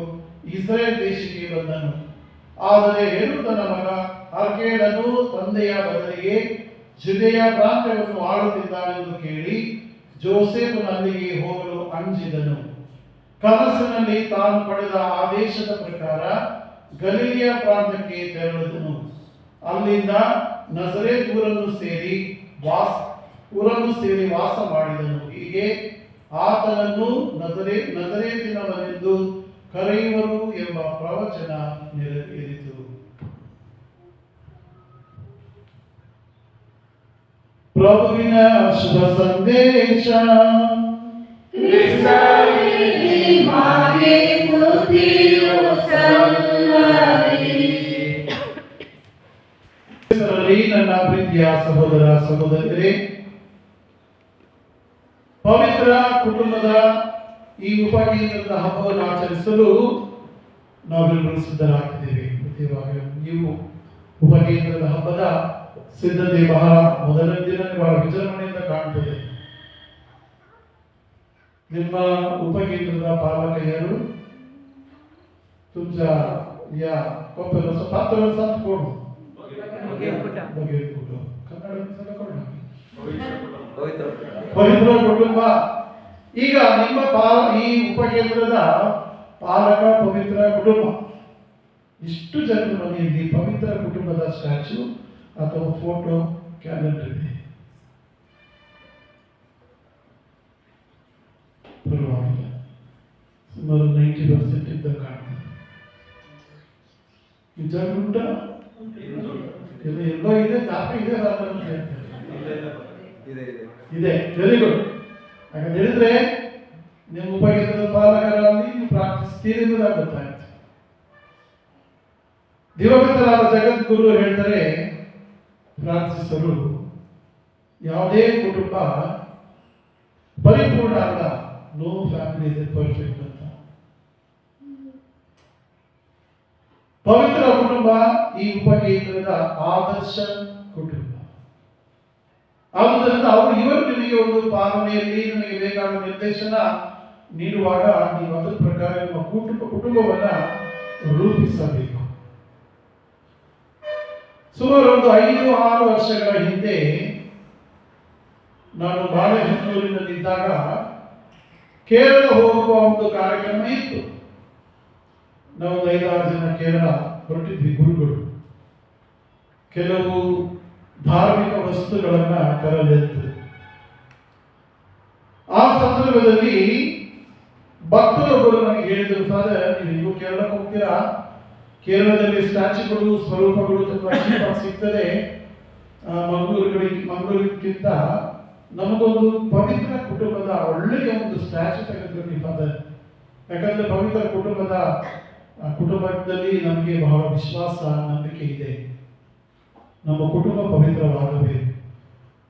ಇಸ್ರೇಲ್ ದೇಶಕ್ಕೆ ಬಂದನು. ಆದರೆ ಹೆರೋದನ ಮಗ ಅರ್ಕೇಲನು ತಂದೆಯ ಬದಲಿಗೆ ಜುದೆಯ ಪ್ರಾಂತ್ಯವನ್ನು ಆಳುತ್ತಿದ್ದಾನೆಂದು ಕೇಳಿ ಜೋಸೆಫನು ಅಲ್ಲಿಗೆ ಹೋಗಲು ಅಂಜಿದನು. ಕನಸಿನಲ್ಲಿ ತಾನು ಪಡೆದ ಆದೇಶದ ಪ್ರಕಾರ ಗಲಿಲಿಯ ಪ್ರಾಂತ್ಯಕ್ಕೆ ತೆರಳಿದನು. ಅಲ್ಲಿಂದ ನಜರೇತ್ ಊರನ್ನು ಸೇರಿ ವಾಸ ಮಾಡಿದನು. ಹೀಗೆ ಆತನನ್ನು ನಜರೇತಿನವನೆಂದು ಕರೆಯುವರು ಎಂಬ ಪ್ರವಚನ ನೆರವೇರಿತು. ಪ್ರಭುವಿನ ಶುಭ ಸಂದೇಶ. ನನ್ನ ಪ್ರೀತಿಯ ಸಹೋದರ ಸಹೋದರಿಯರೇ, ಪವಿತ್ರ ಕುಟುಂಬದ ಈ ಉಪಕೇಂದ್ರದ ಹಬ್ಬವನ್ನು ಆಚರಿಸಲು ನಾವೆಲ್ಲರೂ ಸಿದ್ಧರಾಗಿದ್ದೇವೆ. ನೀವು ಉಪಕೇಂದ್ರದ ಹಬ್ಬದ ಸಿದ್ಧತೆ ಬಹಳ ಮೊದಲ ದಿನ ಬಹಳ ವಿಜೃಂಭಣೆಯಿಂದ ಕಾಣುತ್ತದೆ. ನಿಮ್ಮ ಉಪಕೇಂದ್ರದ ಪಾಲಕರು तुमच्या या कोपऱ्याचं पात्र कोण ಪವಿತ್ರ ಕುಟುಂಬ. ಈಗ ನಿಮ್ಮ ಈ ಉಪಕೇಂದ್ರದ ಪಾಲಕ ಪವಿತ್ರ ಕುಟುಂಬ. ಇಷ್ಟು ಜನರ ಮನೆಯಲ್ಲಿ ಪವಿತ್ರ ಕುಟುಂಬದ ಸ್ಟ್ಯಾಚ್ಯೂ ಅಥವಾ ಫೋಟೋ ಕ್ಯಾಲೆಂಡರ್ ಇದೆ. ಪರವಾಗಿಲ್ಲ, ಸುಮಾರು 90% ಇದ್ದ ಕಾಣ್ತದೆ. ನಿಜ ಉಂಟ ಎಲ್ಲೋ ಇದೆ, ದಾಪ ಇದೆ, ಇದೆ. Very good. ಯಾಕಂತ ಹೇಳಿದ್ರೆ ನಿಮ್ಮ ಉಪಕೇಂದ್ರದ ಪಾಲಕರಲ್ಲಿ ನೀವು ಪ್ರಾರ್ಥಿಸ್ತೀರಿ ಎಂಬುದಾಗಿ ಗೊತ್ತಾಯ್ತು. ದಿವಂಗತರಾದ ಜಗದ್ಗುರು ಹೇಳ್ತಾರೆ, ಪ್ರಾರ್ಥಿಸಲು ಯಾವುದೇ ಕುಟುಂಬ ಪರಿಪೂರ್ಣ ಅಲ್ಲ, ನೋ ಫ್ಯಾಮಿಲಿ ಇಸ್ ಪರ್ಫೆಕ್ಟ್ ಅಂತ. ಪವಿತ್ರ ಕುಟುಂಬ ಈ ಉಪಕೇಂದ್ರದ ಆದರ್ಶ ಕುಟುಂಬ. ಆದುದರಿಂದ ಇವರು ನಿಮಗೆ ಒಂದು ಪಾಲನೆಯಲ್ಲಿ ನಿಮಗೆ ಬೇಕಾದ ನಿರ್ದೇಶನ ನೀಡುವಾಗ ನೀವು ಅದರ ಪ್ರಕಾರ ನಿಮ್ಮ ಕುಟುಂಬವನ್ನ ರೂಪಿಸಬೇಕು. ಸುಮಾರು ಒಂದು 5-6 ವರ್ಷಗಳ ಹಿಂದೆ ನಾನು ಬಾಳೆಹೊನ್ನೂರಿನಲ್ಲಿದ್ದಾಗ ಕೇರಳ ಹೋಗುವ ಒಂದು ಕಾರ್ಯಕ್ರಮ ಇತ್ತು. ನಾವು 5-6 ಜನ ಕೇರಳ ಹೊರಟಿದ್ವಿ, ಗುರುಗಳು. ಕೆಲವು ಧಾರ್ಮಿಕ ವಸ್ತುಗಳನ್ನ ತರಲೆತ್ತು. ಆ ಸಂದರ್ಭದಲ್ಲಿ ಭಕ್ತರೊಬ್ಬರು ನನಗೆ ಹೇಳಿದರು, ಫಾದರ್, ನೀವು ಕೇರಳಕ್ಕೆ ಹೋಗ್ತೀರಾ, ಕೇರಳದಲ್ಲಿ ಸ್ಟ್ಯಾಚ್ಯೂಗಳು ಸ್ವರೂಪಗಳು ತುಂಬಾ ಸಿಗ್ತದೆ, ಮಂಗಳೂರಿಗಿಂತ ನಮಗೊಂದು ಪವಿತ್ರ ಕುಟುಂಬದ ಒಳ್ಳೆಯ ಒಂದು ಸ್ಟ್ಯಾಚ್ಯೂ ತೆಗೆದುಕೊಳ್ಳಿ ಫಾದರ್. ಯಾಕಂದ್ರೆ ಪವಿತ್ರ ಕುಟುಂಬದಲ್ಲಿ ನಮಗೆ ಬಹಳ ವಿಶ್ವಾಸ, ನಂಬಿಕೆ ಇದೆ. ನಮ್ಮ ಕುಟುಂಬ ಪವಿತ್ರವಾಗಬೇಕು,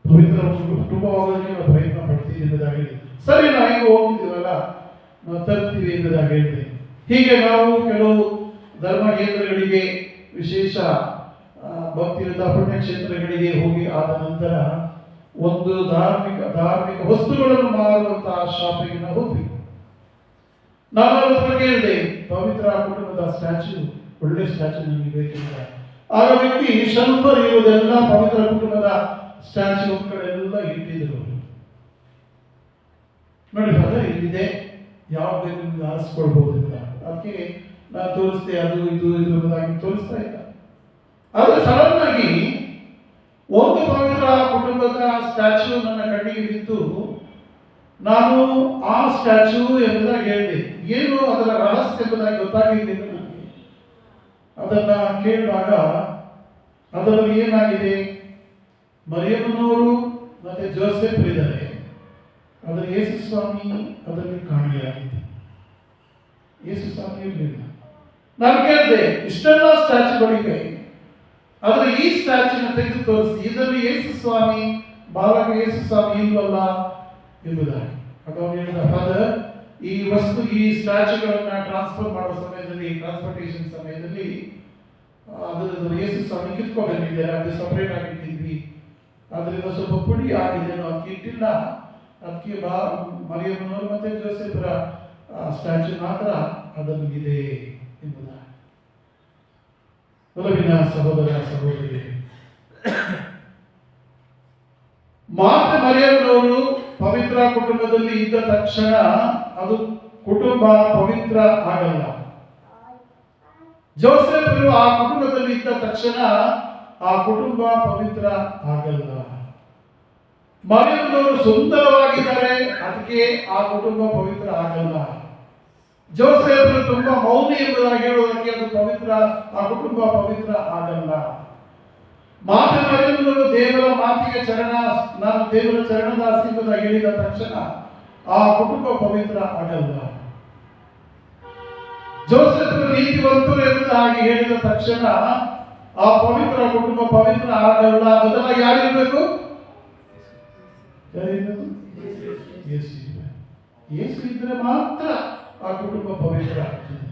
ಪವಿತ್ರ ಕುಟುಂಬವಾಗೋದಕ್ಕೆ ನಾವು ಪ್ರಯತ್ನ ಪಡ್ತೀವಿ ಎಂಬುದಾಗಿ. ಸರಿ, ನಾವು ಹೋಗ್ತಿದ್ದೀವಲ್ಲ, ನಾವು ತರ್ತೀವಿ ಎಂಬುದಾಗಿ ಹೇಳಿದೆ. ಹೀಗೆ ನಾವು ಕೆಲವು ಧರ್ಮ ಕೇಂದ್ರಗಳಿಗೆ, ವಿಶೇಷ ಭಕ್ತಿಯುತ ಪುಣ್ಯಕ್ಷೇತ್ರಗಳಿಗೆ ಹೋಗಿ ಆದ ನಂತರ ಒಂದು ಧಾರ್ಮಿಕ ವಸ್ತುಗಳನ್ನು ಮಾರುವಂತಹ ಶಾಪಿಗೆ ನಾವು ಹೋದ್ವಿ. ನಾನು ಅದರ ಕೇಳಿದೆ, ಪವಿತ್ರ ಕುಟುಂಬದ ಸ್ಟ್ಯಾಚ್ಯೂ, ಒಳ್ಳೆ ಸ್ಟ್ಯಾಚ್ಯೂ ನನಗೆ ಬೇಕಿಲ್ಲ. ಆಗ ವ್ಯಕ್ತಿ ಶಲ್ಫರ್ ಇರುವುದೆಲ್ಲ ಪವಿತ್ರ ಕುಟುಂಬದ ಸ್ಟ್ಯಾಚ್ಯೂ ಕಡೆ ಎಲ್ಲ ಇಟ್ಟಿದ್ರು. ನೋಡಿ ಫಾದರ್, ಇಲ್ಲಿದೆ, ಯಾವ ಬೇಕು ನೀವು ಆರಿಸ್ಕೊಳ್ಬಹುದು ಅಂತ. ಅದಕ್ಕೆ ನಾನು ತೋರಿಸ್ದೆ, ಅದು ಇದು ಎಂಬುದಾಗಿ ತೋರಿಸ್ತಾ ಇಲ್ಲ. ಆದರೆ ಸಡನ್ ಆಗಿ ಒಂದು ಪವಿತ್ರ ಕುಟುಂಬದ ಸ್ಟ್ಯಾಚ್ಯೂ ನನ್ನ ಕಣ್ಣಿಗೆ ಬಿದ್ದು, ನಾನು ಆ ಸ್ಟ್ಯಾಚ್ಯೂ ಎಂಬುದಾಗಿ ಹೇಳಿದೆ. ಏನು ಅದರ ರಹಸ್ಯ ಎಂಬುದಾಗಿ ಗೊತ್ತಾಗಿರಲಿಲ್ಲ ನನಗೆ. ಅದನ್ನ ಕೇಳಿದಾಗ ಅದರಲ್ಲಿ ಏನಾಗಿದೆ, ಮರಿಯಮ್ಮನವರು ಮತ್ತೆ ಜೋಸೆಫ್ ಇದ್ದಾರೆ, ಅದರ ಯೇಸು ಸ್ವಾಮಿ ಅದರಲ್ಲಿ ಕಾಣೆಯಾಗಿತ್ತು. ಯೇಸು ಸ್ವಾಮಿ ಇರಲಿಲ್ಲ. ನಾನು ಕೇಳಿದೆ, ಇಷ್ಟೆಲ್ಲ ಸ್ಟ್ಯಾಚ್ಯುಗಳಿವೆ, ಆದರೆ ಈ ಸ್ಟ್ಯಾಚ್ಯೂನ ತೆಗೆದು ತೋರಿಸಿ, ಇದರಲ್ಲಿ ಯೇಸು ಸ್ವಾಮಿ, ಬಾಲಕ ಯೇಸು ಸ್ವಾಮಿ ಇಲ್ವಲ್ಲ ಎಂಬುದಾಗಿ. ಆಗ ಅವನು ಹೇಳಿದ, ಫಾದರ್, ಈ ವಸ್ತು, ಈ ಸ್ಟ್ಯಾಚ್ಯೂಗಳನ್ನ ಟ್ರಾನ್ಸ್ಫರ್ ಮಾಡೋ ಸಮಯದಲ್ಲಿ, ಟ್ರಾನ್ಸ್ಪೋರ್ಟೇಷನ್ ಸಮಯದಲ್ಲಿ ಅದರ ಯೇಸು ಸ್ವಾಮಿ ಕಿತ್ಕೊಂಡಿದ್ದಾರೆ, ಅದು ಸಪರೇಟ್ ಆಗಿಟ್ಟಿದ್ವಿ, ಅದರಿಂದ ಸ್ವಲ್ಪ ಪುಡಿ ಆಗಿದೆ, ಅದಕ್ಕೆ ಇಟ್ಟಿಲ್ಲ, ಅದಕ್ಕೆ ಮರಿಯಮ್ಮನವರು ಮತ್ತೆ ಜೋಸೆಫರ ಸ್ಟ್ಯಾಚ್ಯೂ ಮಾತ್ರ ಅದರಲ್ಲಿದೆ ಎಂಬುದಾಗಿ. ಒಲವಿನ ಸಹೋದರ ಸಹೋದರಿ, ಮಾತೆ ಮರಿಯಮ್ಮನವರು ಪವಿತ್ರ ಕುಟುಂಬದಲ್ಲಿ ಇದ್ದ ತಕ್ಷಣ ಅದು ಕುಟುಂಬ ಪವಿತ್ರ ಆಗಲ್ಲ. ಜೋಸೆಫರು ಆ ಕುಟುಂಬದಲ್ಲಿ ಇದ್ದ ತಕ್ಷಣ ಆ ಕುಟುಂಬ ಪವಿತ್ರ ಆಗಲ್ಲ. ಮರಿಯಮ್ಮನವರು ಸುಂದರವಾಗಿದ್ದಾರೆ, ಅದಕ್ಕೆ ಆ ಕುಟುಂಬ ಪವಿತ್ರ ಆಗಲ್ಲ. ಜೋಸೆಫರು ತುಂಬಾ ಮೌನಿ ಎಂಬುದಾಗಿ ಹೇಳುವುದಕ್ಕೆ ಅದು ಪವಿತ್ರ, ಆ ಕುಟುಂಬ ಪವಿತ್ರ ಆಗಲ್ಲ. ಮಾತೆ ಮರಿಯಮ್ಮನವರು ದೇವರ ಮಾತಿಗೆ ನಾನು ದೇವರ ಚರಣದಾಸಿ ಎಂಬುದಾಗಿ ಹೇಳಿದ ತಕ್ಷಣ ಆ ಕುಟುಂಬ ಪವಿತ್ರ ಆಗಲ್ಲ. ಜೋಸೆಫರು ನೀತಿವಂತರು ಎಂಬುದಾಗಿ ಹೇಳಿದ ತಕ್ಷಣ ಆ ಪವಿತ್ರ ಕುಟುಂಬ ಪವಿತ್ರ ಆಗಲ್ಲ. ಬದಲಾಗಿ ಯಾರಿರಬೇಕು? ಯೇಸು ಇದ್ರೆ ಮಾತ್ರ ಆ ಕುಟುಂಬ ಪವಿತ್ರ ಆಗ್ತದೆ.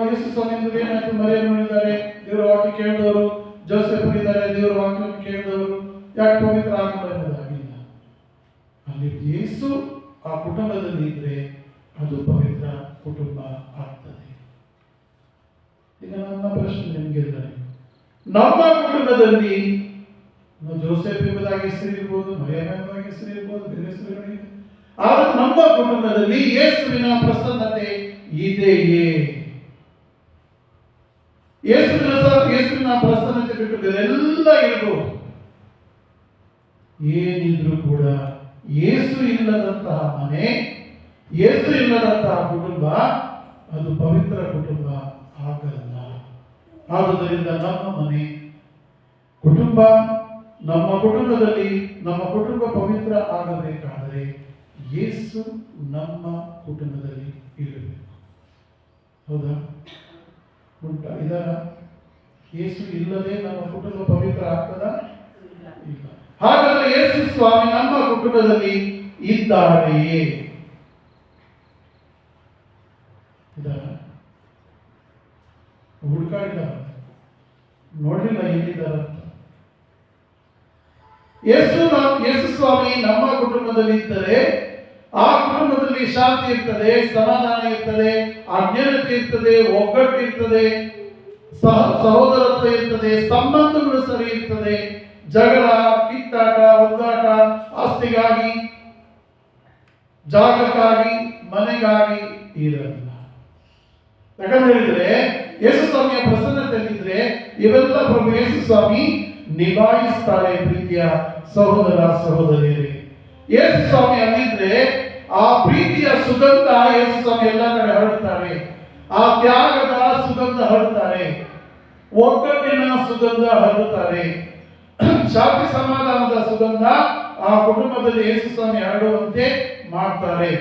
ಯೇಸು ಸ್ವಾಮಿ ಅಂದ್ರೆ ಏನಾಯ್ತು? ಮರಿಯಮ್ಮನಿದ್ದಾರೆ, ದೇವರ ವಾಕ್ಯ ಕೇಳಿದವರು, ಜೋಸೆಫರಿದ್ದಾರೆ, ದೇವರ ವಾಕ್ಯವನ್ನು ಕೇಳಿದವರು, ಯಾಕೆ ಪವಿತ್ರ ಆಗಲ್ಲ ಎಂಬುದಾಗಿಲ್ಲ. ಅಲ್ಲಿ ಯೇಸು ಆ ಕುಟುಂಬದಲ್ಲಿ ಇದ್ರೆ ಅದು ಪವಿತ್ರ ಕುಟುಂಬ ಆಗ್ತದೆ. ಈಗ ನನ್ನ ಪ್ರಶ್ನೆ ನಿಮಗೆಲ್ಲ, ನಮ್ಮ ಕುಟುಂಬದಲ್ಲಿ ಜೋಸೆಫ್ ಎಂಬುದಾಗಿ ಹೆಸರು ಇರ್ಬೋದು, ಮರಿಯಮ್ಮ ಎಂಬುದಾಗಿ ಹೆಸರು ಇರ್ಬೋದು, ಬೇರೆ ಹೆಸರುಗಳಿವೆ, ಆದ್ರೆ ನಮ್ಮ ಕುಟುಂಬದಲ್ಲಿ ಯೇಸುವಿನ ಪ್ರಸನ್ನತೆ ಇದೆಯೇ? ಯೇಸುವಿನ ಪ್ರಸನ್ನತೆ ಬಿಟ್ಟು ಬೇರೆಲ್ಲ ಇರಬಹುದು, ಏನಿದ್ರು ಕೂಡ ಯೇಸು ಇಲ್ಲದಂತಹ ಮನೆ, ಯೇಸು ಇಲ್ಲದಂತಹ ಕುಟುಂಬ ಅದು ಪವಿತ್ರ ಕುಟುಂಬ ಆಗಲ್ಲ. ಆದುದರಿಂದ ನಮ್ಮ ಮನೆ ಕುಟುಂಬ, ನಮ್ಮ ಕುಟುಂಬದಲ್ಲಿ ನಮ್ಮ ಕುಟುಂಬ ಪವಿತ್ರ ಆಗಬೇಕಾದರೆ ಯೇಸು ನಮ್ಮ ಕುಟುಂಬದಲ್ಲಿ ಇರಬೇಕು. ಹೌದಾ? ಉಂಟಾ? ಇದರ ಯೇಸು ಇಲ್ಲದೆ ನಮ್ಮ ಕುಟುಂಬ ಪವಿತ್ರ ಆಗ್ತದಾ? ಇಲ್ಲ. ಹಾಗಾದ್ರೆ ಯೇಸು ಸ್ವಾಮಿ ನಮ್ಮ ಕುಟುಂಬದಲ್ಲಿ ಇದ್ದಾರೆಯೇ? ಹುಡುಕಾಡಿದ, ನೋಡಲಿಲ್ಲ ಎಲ್ಲಿದ್ದಾರಂತ. ಯೇಸು ಸ್ವಾಮಿ ನಮ್ಮ ಕುಟುಂಬದಲ್ಲಿ ಇದ್ದರೆ ಆ ಕುಟುಂಬದಲ್ಲಿ ಶಾಂತಿ ಇರ್ತದೆ, ಸಮಾಧಾನ ಇರ್ತದೆ, ಅಜ್ಞಾನತೆ ಇರ್ತದೆ, ಒಗ್ಗಟ್ಟು ಇರ್ತದೆ, ಸಹೋದರತ್ವ ಇರ್ತದೆ, ಸಂಬಂಧಗಳು ಸರಿ ಇರ್ತದೆ. ಜಗಳ, ಕಿತ್ತಾಟ, ಒದ್ದಾಟ, ಆಸ್ತಿಗಾಗಿ, ಜಾಗಕ್ಕಾಗಿ, ಮನೆಗಾಗಿ ಇರಲ್ಲ. ಯಾಕಂದ್ರೆ ಹೇಳಿದ್ರೆ ಯೇಸು ಸ್ವಾಮಿಯ ಪ್ರಸನ್ನತೆಯಲ್ಲಿದ್ರೆ ಇವೆಲ್ಲ ಪ್ರಭು ಯೇಸು ಸ್ವಾಮಿ ನಿಭಾಯಿಸ್ತಾರೆ. ಪ್ರೀತಿಯ ಸಹೋದರ ಸಹೋದರಿಯರೇ, ಯೇಸು ಸ್ವಾಮಿ ಅಲ್ಲಿದ್ರೆ ಆ ಪ್ರೀತಿಯ ಸುಗಂಧ ಯೇಸು ಸ್ವಾಮಿ ಎಲ್ಲ ಕಡೆ ಹರಡ್ತಾರೆ. ಆ ತ್ಯಾಗದ ಸುಗಂಧ ಹರಡ್ತಾರೆ, ಒಗ್ಗಟ್ಟಿನ ಸುಗಂಧ ಹರಡುತ್ತಾರೆ, ಶಾಂತಿ ಸಮಾಧಾನದ ಸುಗಂಧ ಆ ಕುಟುಂಬದಲ್ಲಿ ಯೇಸು ಸ್ವಾಮಿ ಹರಡುವಂತೆ ಮಾಡ್ತಾರೆ.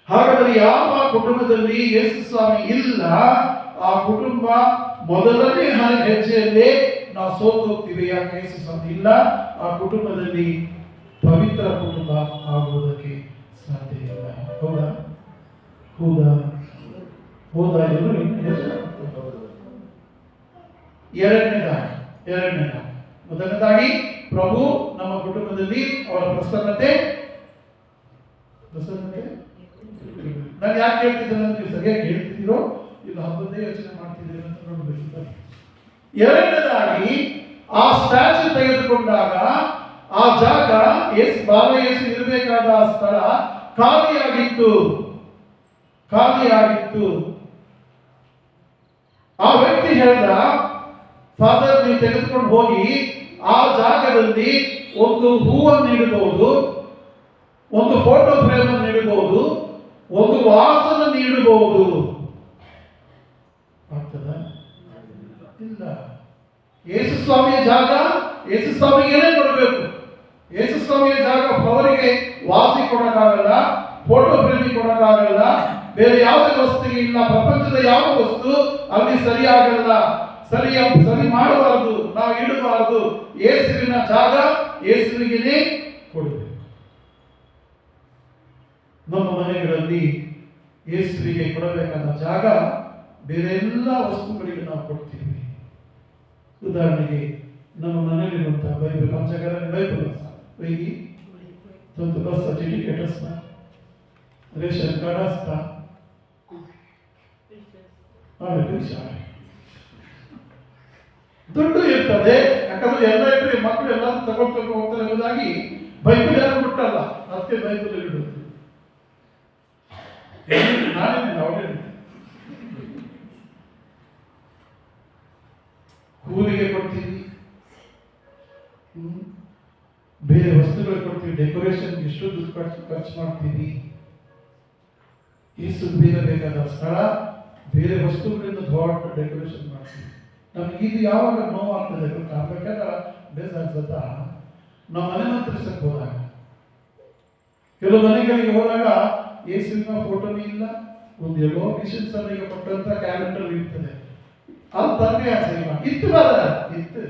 ಹಾಗಾದರೆ ಯಾವ ಕುಟುಂಬದಲ್ಲಿ ಯೇಸು ಸ್ವಾಮಿ ಇಲ್ಲ, ಆ ಕುಟುಂಬ ಮೊದಲನೇ ಹೆಜ್ಜೆಯಲ್ಲೇ ನಾವು ಸೋತು ಹೋಗ್ತೀವಿ. ಯಾಕೆ? ಯೇಸು ಸ್ವಾಮಿ ಇಲ್ಲ, ಆ ಕುಟುಂಬದಲ್ಲಿ ಪವಿತ್ರ ಕುಟುಂಬ ಆಗುವುದಕ್ಕೆ ಸಾಧ್ಯ ಇಲ್ಲ. ಹೌದಾ? ಹೌದಾ? ಹೌದಾ? ಎರಡನೇದಾಗಿ ಮೊದಲನೇದಾಗಿ ಪ್ರಭು ನಮ್ಮ ಕುಟುಂಬದಲ್ಲಿ ಅವರ ಪ್ರಸನ್ನತೆ. ನಾನು ಯಾಕೆ ಹೇಳ್ತಿದ್ದೇನೆ ಅಂದ್ರೆ ನೀವು ಸರಿಯಾಗಿ ಹೇಳ್ತಿದ್ದೀರೋ ಇಲ್ಲ ಹಬ್ಬದೇ ಯೋಚನೆ ಮಾಡ್ತಿದ್ದೀರೋ ಅಂತ ನೋಡ್ಬೇಕು. ಎರಡನೇದಾಗಿ ಆ ಸ್ಟ್ಯಾಚ್ಯೂ ತೆಗೆದುಕೊಂಡಾಗ ಆ ಜಾಗ ಬಾಲ ಯೇಸು ಇರಬೇಕಾದ ಆ ಸ್ಥಳ ಖಾಲಿಯಾಗಿತ್ತು. ಆ ವ್ಯಕ್ತಿ ಹೇಳ್ದ, ಫಾದರ್ ನೀವು ತೆಗೆದುಕೊಂಡು ಹೋಗಿ ಆ ಜಾಗದಲ್ಲಿ ಒಂದು ಹೂವನ್ನು ಇಡಬಹುದು, ಒಂದು ಫೋಟೋ ಫ್ರೇಮ್ ಅನ್ನು ಇಡಬಹುದು, ಒಂದು ವಾಸನ ನೀಡಬಹುದು. ಆಗ್ತದ? ಇಲ್ಲ. ಯೇಸು ಸ್ವಾಮಿಯ ಜಾಗ ಯೇಸು ಸ್ವಾಮಿಗೇನೆ ಕೊಡಬೇಕು. ಯೇಸು ಸ್ವಾಮಿ ಸ್ವಾಮಿಯ ಜಾಗ ಅವರಿಗೆ ವಾಸಿ ಕೊಡಕ್ಕಾಗಲ್ಲ, ಫೋಟೋ ಫ್ರೇಮಿ ಕೊಡಕ್ಕಾಗಲ್ಲ, ಬೇರೆ ಯಾವುದೇ ವಸ್ತುಗೆ ಇಲ್ಲ. ಪ್ರಪಂಚದ ಯಾವ ವಸ್ತು ಅಲ್ಲಿ ಸರಿಯಾಗಲ್ಲ, ಸರಿ ಮಾಡಬಾರದು, ನಾವು ಇಡಬಾರದು. ಯೇಸುವಿನ ಜಾಗ ಯೇಸುವಿಗೆ ಕೊಡಬೇಕು. ನಮ್ಮ ಮನೆಗಳಲ್ಲಿ ಯೇಸುವಿಗೆ ಕೊಡಬೇಕಾದ ಜಾಗ ಬೇರೆ ಎಲ್ಲ ವಸ್ತುಗಳಿಗೆ ನಾವು ಕೊಡ್ತೀವಿ. ಉದಾಹರಣೆಗೆ ನಮ್ಮ ಮನೆಯಲ್ಲಿರುವಂತಹ ಬೈಬಲ್, आमच्या ಬೈಬಲ್ पैकी तो बस सर्टिफिकेट असता, रेशन कार्ड असता, ದುಡ್ಡು ಇರ್ತದೆ. ಯಾಕಂದ್ರೆ ಎಲ್ಲ ಇಟ್ಟರೆ ಮಕ್ಕಳು ಎಲ್ಲ ತಗೊಂಡು ಹೋಗ್ತಾರೆ ಎಂಬುದಾಗಿ ಬೈಬಲ್ ಯಾರು ಕೊಟ್ಟಲ್ಲ, ಅದಕ್ಕೆ ಬೈಬಲ್ ಇಡುದು. ನಾನೇನಿಲ್ಲ, ಅವರೇ ಕೂಲಿಗೆ ಕೊಡ್ತೀವಿ, ಬೇರೆ ವಸ್ತುಗಳು ಕೊಡ್ತೀವಿ, ಡೆಕೋರೇಷನ್ ಎಷ್ಟು ದುಡ್ಡು ಖರ್ಚು ಮಾಡ್ತೀವಿ. ಯೇಸು ಬೇಕಾದ ಸ್ಥಳ ಬೇರೆ ವಸ್ತುಗಳಿಂದ ದೊಡ್ಡ ಡೆಕೋರೇಷನ್ ಮಾಡ್ತೀವಿ. ನಮ್ಗೆ ಇದು ಯಾವಾಗ ನೋವಾಗ್ತದೆ ಗೊತ್ತಾ? ಬೇಕಾದ್ರೆ ಬೇಸಾಗ್ತದ ನಾವು ಮನೆ ಮಂತ್ರಿಸಕ್ಕೆ ಹೋದಾಗ, ಕೆಲವು ಮನೆಗಳಿಗೆ ಹೋದಾಗ ಯೇಸುವಿನ ಫೋಟೋನೇ ಇಲ್ಲ, ಒಂದು ಎಲ್ಲೋ ಮಿಷನ್ಸ್ ಅಲ್ಲಿಗೆ ಕೊಟ್ಟಂತ ಕ್ಯಾಲೆಂಡರ್ ಇರ್ತದೆ, ಅದು ತರನೇ ಆಸೆ ಇಲ್ಲ, ಇತ್ತು ಇತ್ತು.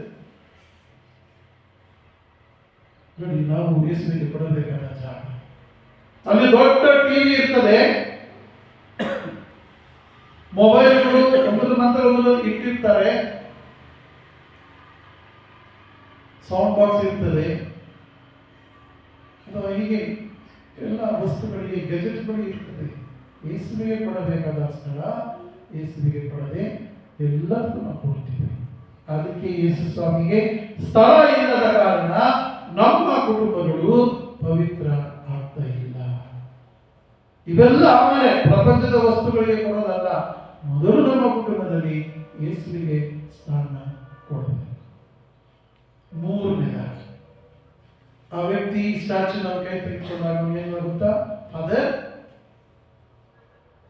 ನೋಡಿ, ನಾವು ಯೇಸುವಿಗೆ ಕೊಡಬೇಕಾದ ಜಾಗ ಅಲ್ಲಿ ದೊಡ್ಡ ಟಿವಿ ಇರ್ತದೆ, ಮೊಬೈಲ್ಗಳು ಒಂದರ ನಂತರ ಒಂದು ಇಟ್ಟಿರ್ತಾರೆ, ಸೌಂಡ್ ಬಾಕ್ಸ್ ಇರ್ತದೆ, ಅಥವಾ ಹೀಗೆ ಎಲ್ಲ ವಸ್ತುಗಳಿಗೆ ಗೆಜೆಟ್ಗಳು ಇರ್ತದೆ. ಯೇಸುವಿಗೆ ಕೊಡಬೇಕಾದ ಸ್ಥಳ ಯೇಸುವಿಗೆ ಕೊಡದೆ ಎಲ್ಲದಕ್ಕೂ ನಾವು ಕೊಡ್ತೀವಿ. ಅದಕ್ಕೆ ಯೇಸು ಸ್ವಾಮಿಗೆ ಸ್ಥಳ ಇಲ್ಲದ ಕಾರಣ ನಮ್ಮ ಕುಟುಂಬಗಳು ಪವಿತ್ರ ಆಗ್ತಾ ಇಲ್ಲ. ಇವೆಲ್ಲ ಆಮೇಲೆ ಪ್ರಪಂಚದ ವಸ್ತುಗಳಿಗೆ ಕೊಡೋದಲ್ಲ, ಮೊದಲು ನಮ್ಮ ಕುಟುಂಬದಲ್ಲಿ ಯೇಸುವಿಗೆ ಸ್ಥಾನ ಕೊಡಬೇಕು. ಮೂರನೇದಾಗಿ ಆ ವ್ಯಕ್ತಿ ಸ್ಟ್ಯಾಚ್ಯೂ ನಾವು ಕೈ ತೆಗೆದುಕೊಂಡಾಗ ಏನಾಗುತ್ತಾ, ಅದೇ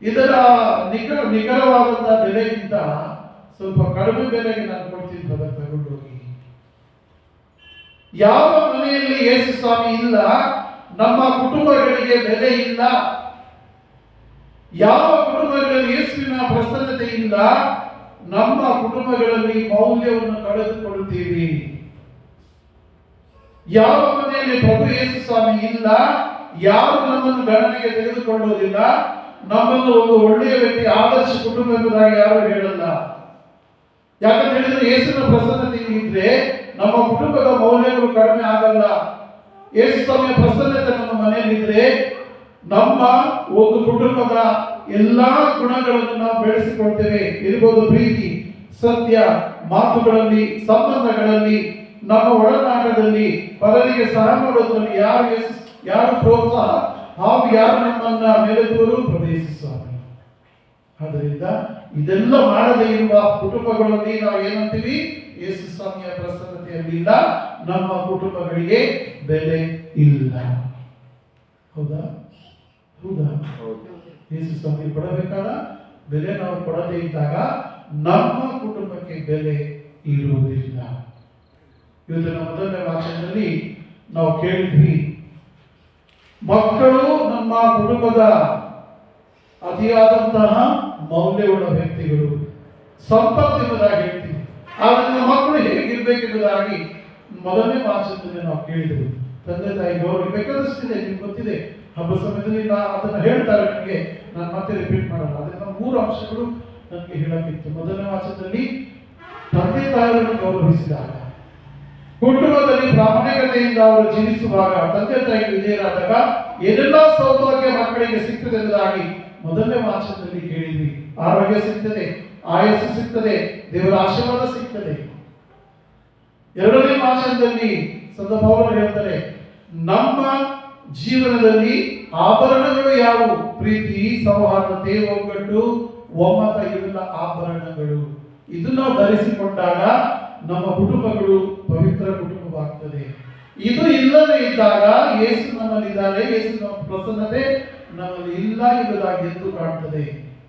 ಇದರ ನಿಖರವಾದಂತಹ ಬೆಲೆಗಿಂತ ಸ್ವಲ್ಪ ಕಡಿಮೆ ಬೆಲೆಗೆ ನಾನು ಕೊಡ್ತೀನಿ ಬ್ರದರ್, ತಗೊಂಡೋಗಿ. ಯಾವ ಮನೆಯಲ್ಲಿ ಯೇಸು ಸ್ವಾಮಿ ಇಲ್ಲ, ನಮ್ಮ ಕುಟುಂಬಗಳಿಗೆ ಬೆಲೆ ಇಲ್ಲ. ಯಾವ ಕುಟುಂಬಗಳಲ್ಲಿ ಯೇಸುವಿನ ಪ್ರಸನ್ನತೆ ಇಲ್ಲ, ನಮ್ಮ ಕುಟುಂಬಗಳಲ್ಲಿ ಮೌಲ್ಯವನ್ನು ಕಳೆದುಕೊಳ್ಳುತ್ತೀವಿ. ಯಾವ ಮನೆಯಲ್ಲಿ ಪ್ರಭು ಯೇಸು ಸ್ವಾಮಿ ಇಲ್ಲ, ಯಾರು ನಮ್ಮನ್ನು ಗಣನೆಗೆ ತೆಗೆದುಕೊಳ್ಳುವುದಿಲ್ಲ, ನಮ್ಮನ್ನು ಒಂದು ಒಳ್ಳೆಯ ವ್ಯಕ್ತಿ, ಆದರ್ಶ ಕುಟುಂಬ ಎಂಬುದಾಗಿ ಯಾರು ಹೇಳಲ್ಲ. ಯಾಕಂತ ಹೇಳಿದ್ರೆ ಯೇಸುವಿನ ಪ್ರಸನ್ನತೆ ಇದ್ರೆ ನಮ್ಮ ಕುಟುಂಬದ ಮೌಲ್ಯಗಳು ಕಡಿಮೆ ಆಗಲ್ಲ. ಯೇಸು ಸ್ವಾಮಿಯ ಪ್ರಸನ್ನತೆ ನಮ್ಮ ಮನೆಯಲ್ಲಿದ್ರೆ ನಮ್ಮ ಒಂದು ಕುಟುಂಬದ ಎಲ್ಲಾ ಗುಣಗಳನ್ನು ನಾವು ಬೆಳೆಸಿಕೊಳ್ತೇವೆ. ಇರ್ಬೋದು ಪ್ರೀತಿ, ಸತ್ಯ, ಮಾತುಗಳಲ್ಲಿ, ಸಂಬಂಧಗಳಲ್ಲಿ, ನಮ್ಮ ಒಡನಾಟದಲ್ಲಿ, ಪರರಿಗೆ ಸಹಾಯ ಮಾಡೋದ್ರಲ್ಲಿ ಯಾರು ಪ್ರೋತ್ಸಾಹ, ಹಾಗೂ ಯಾರು ನಮ್ಮನ್ನ ಮೇಲೆತ್ತುವರು, ಪ್ರಭು ಯೇಸು ಸ್ವಾಮಿ. ಆದ್ದರಿಂದ ಇದೆಲ್ಲ ಮಾಡದೇ ಇರುವ ಕುಟುಂಬಗಳಲ್ಲಿ ನಾವು ಏನಂತೀವಿ, ಯೇಸು ಸ್ವಾಮಿಯ ಪ್ರಸನ್ನತೆಯಲ್ಲಿ ಇಲ್ಲ, ನಮ್ಮ ಕುಟುಂಬಗಳಿಗೆ ಬೆಲೆ ಇಲ್ಲ. ಹೌದಾ? ಹೌದಾ? ಯೇಸು ಸ್ವಾಮಿ ಕೊಡಬೇಕಾದ ಬೆಲೆ ನಾವು ಕೊಡದೇ ಇದ್ದಾಗ ನಮ್ಮ ಕುಟುಂಬಕ್ಕೆ ಬೆಲೆ ಇರುವುದಿಲ್ಲ. ಇವತ್ತಿನ ಮೊದಲನೇ ವಾಕ್ಯದಲ್ಲಿ ನಾವು ಕೇಳಿದ್ವಿ, ಮಕ್ಕಳು ನಮ್ಮ ಕುಟುಂಬದ ಅತಿಯಾದಂತಹ ಮೌಲ್ಯವುಳ್ಳ ವ್ಯಕ್ತಿಗಳು, ಸಂಪತ್ತೆಂಬುದಾಗಿ ಹೇಳ್ತೀವಿ. ಆದ್ದರಿಂದ ಮಕ್ಕಳು ಹೇಗಿರ್ಬೇಕೆಂಬುದಾಗಿ ಮೊದಲನೇ ವಾಕ್ಯದಲ್ಲಿ ನಾವು ಕೇಳಿದೆವು. ತಂದೆ ತಾಯಿ ಗೌರವ ಬೇಕಾದಷ್ಟಿದೆ, ನಿಮ್ಗೆ ಗೊತ್ತಿದೆ. ಹಬ್ಬ ಸಮಯದಲ್ಲಿ ಅದನ್ನ ಹೇಳ್ತಾರೆ ನನಗೆ, ನಾನು ಮತ್ತೆ ರಿಪೀಟ್ ಮಾಡಲ್ಲ. ಅದನ್ನ 3 ಅಂಶಗಳು ನನಗೆ ಹೇಳಕ್ಕಿತ್ತು. ಮೊದಲನೇ ವಾಕ್ಯದಲ್ಲಿ ತಂದೆ ತಾಯಿಯನ್ನು ಗೌರವಿಸಿದಾಗ, ಕುಟುಂಬದಲ್ಲಿ ಪ್ರಾಮಾಣಿಕತೆಯಿಂದ ಅವರು ಜೀವಿಸುವಾಗ, ತಂದೆ ತಾಯಿಗೆ ವಿಧೇಯರಾದಾಗ ಏನೆಲ್ಲ ಸೌಭಾಗ್ಯ ಮಕ್ಕಳಿಗೆ ಸಿಗ್ತದೆ ಎಂಬುದಾಗಿ ಮೊದಲನೇ ವಾಕ್ಯದಲ್ಲಿ ಹೇಳಿದ್ವಿ. ಆರೋಗ್ಯ ಸಿಗ್ತದೆ, ಆಯಸ್ಸು ಸಿಗ್ತದೆ, ದೇವರ ಆಶೀರ್ವಾದ ಸಿಗ್ತದೆ. ಎರಡನೇ ವಾಕ್ಯದಲ್ಲಿ ಸಂತ ಪೌಲರು ಹೇಳ್ತಾರೆ, ನಮ್ಮ ಜೀವನದಲ್ಲಿ ಆಭರಣಗಳು ಯಾವುವು? ಪ್ರೀತಿ, ಸೌಹಾರ್ದತೆ, ಒಗ್ಗಟ್ಟು, ಒಮ್ಮತ, ಇವೆಲ್ಲ ಆಭರಣಗಳು. ಇದು ನಾವು ಧರಿಸಿಕೊಂಡಾಗ ನಮ್ಮ ಕುಟುಂಬಗಳು ಪವಿತ್ರ ಕುಟುಂಬವಾಗ್ತದೆ. ಇದು ಇಲ್ಲದೆ ಇದ್ದಾಗ ಯೇಸು ನಮ್ಮಲ್ಲಿದ್ದಾರೆ, ಯೇಸು ನಮ್ಮ ಪ್ರಸನ್ನತೆ ನಮ್ಮಲ್ಲಿ ಇಲ್ಲ ಎಂಬುದಾಗಿ ಎದ್ದು ಕಾಣ್ತದೆ.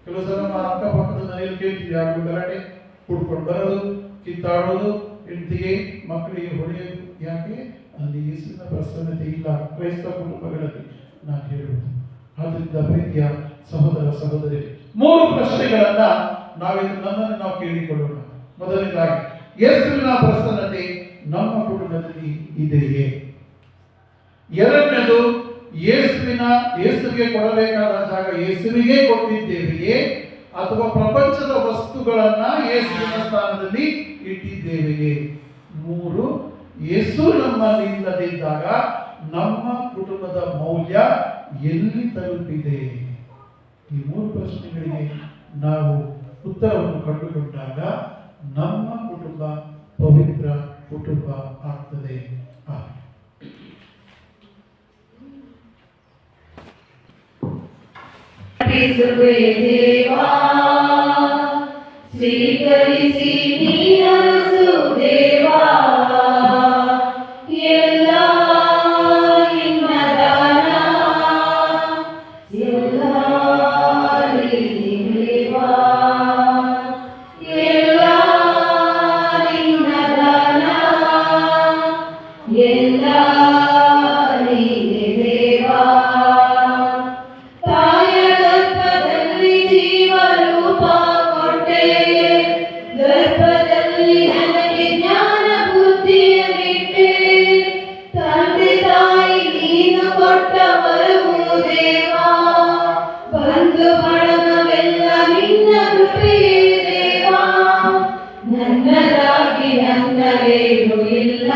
ಕೆಲವು ಸಲ ನಮ್ಮ ಅಕ್ಕಪಕ್ಕದ ಮನೆಯಲ್ಲಿ ಕೇಳ್ತೀವಿ, ಯಾರು ಗಲಾಟೆ ಕೂಡ್ಕೊಂಡು ಬರೋದು, ಕಿತ್ತಾಡೋದು, ಹೆಂಡತಿಗೆ ಮಕ್ಕಳಿಗೆ ಹೊಡೆಯೋದು. ಯಾಕೆ? ಅಲ್ಲಿ ಯೇಸುವಿನ ಪ್ರಸನ್ನತೆ ಇಲ್ಲ ಕ್ರೈಸ್ತ ಕುಟುಂಬಗಳಲ್ಲಿ ನಾನು ಹೇಳುವುದು. ಆದ್ದರಿಂದ ಪ್ರೀತಿಯ ಸಹೋದರ ಸಹೋದರಿ, 3 ಪ್ರಶ್ನೆಗಳನ್ನ ನನ್ನನ್ನು ನಾವು ಕೇಳಿಕೊಳ್ಳೋಣ. ಮೊದಲನೇದಾಗಿ, ಯೇಸುವಿನ ಪ್ರಸನ್ನತೆ ನಮ್ಮ ಕುಟುಂಬದಲ್ಲಿ ಇದೆಯೇ? ಎರಡನೇದು, ಯೇಸುವಿಗೆ ಕೊಡಬೇಕಾದ ಜಾಗ ಯೇಸುವಿಗೆ ಕೊಟ್ಟಿದ್ದೇವೆಯೇ ಅಥವಾ ಪ್ರಪಂಚದ ವಸ್ತುಗಳನ್ನ ಯೇಸುವಿನ ಸ್ಥಾನದಲ್ಲಿ ಇಟ್ಟಿದ್ದೇವೆಯೇ? 3, ಯೇಸು ನಮ್ಮಲ್ಲಿ ಇಲ್ಲದಿದ್ದಾಗ ನಮ್ಮ ಕುಟುಂಬದ ಮೌಲ್ಯ ಎಲ್ಲಿ ತಲುಪಿದೆ? ಈ 3 ಪ್ರಶ್ನೆಗಳಿಗೆ ನಾವು ಉತ್ತರವನ್ನು ಕಂಡುಕೊಂಡಾಗ ನಮ್ಮ ಕುಟುಂಬ ಪವಿತ್ರ ಕುಟುಂಬ ಆಗ್ತದೆ. ದೇವಾ ಸ್ವೀಕರಿಸಿ ನೀರಸು ದೇವಾ, ಎಲ್ಲ ನಿನ್ನ ದಾನ, ಎಲ್ಲ ದೇವಾ, ಎಲ್ಲ ನಿನ್ನ ದಾನ, ಎಲ್ಲ ದೇವಾ. ಗರ್ಭದಲ್ಲಿ ನನಗೆ ಜ್ಞಾನ ಬುದ್ಧಿಯನ್ನಿಟ್ಟೆ, ತಂದೆ ತಾಯಿ ನೀನು ಕೊಟ್ಟ ವರವು ದೇವಾ, ಬಂಧು ಬಳಗವೆಲ್ಲ ನಿನ್ನ ಕೃಪೆಯೇ ದೇವಾ, ನನ್ನದಾಗಿ ನನ್ನದೇನು ಇಲ್ಲ,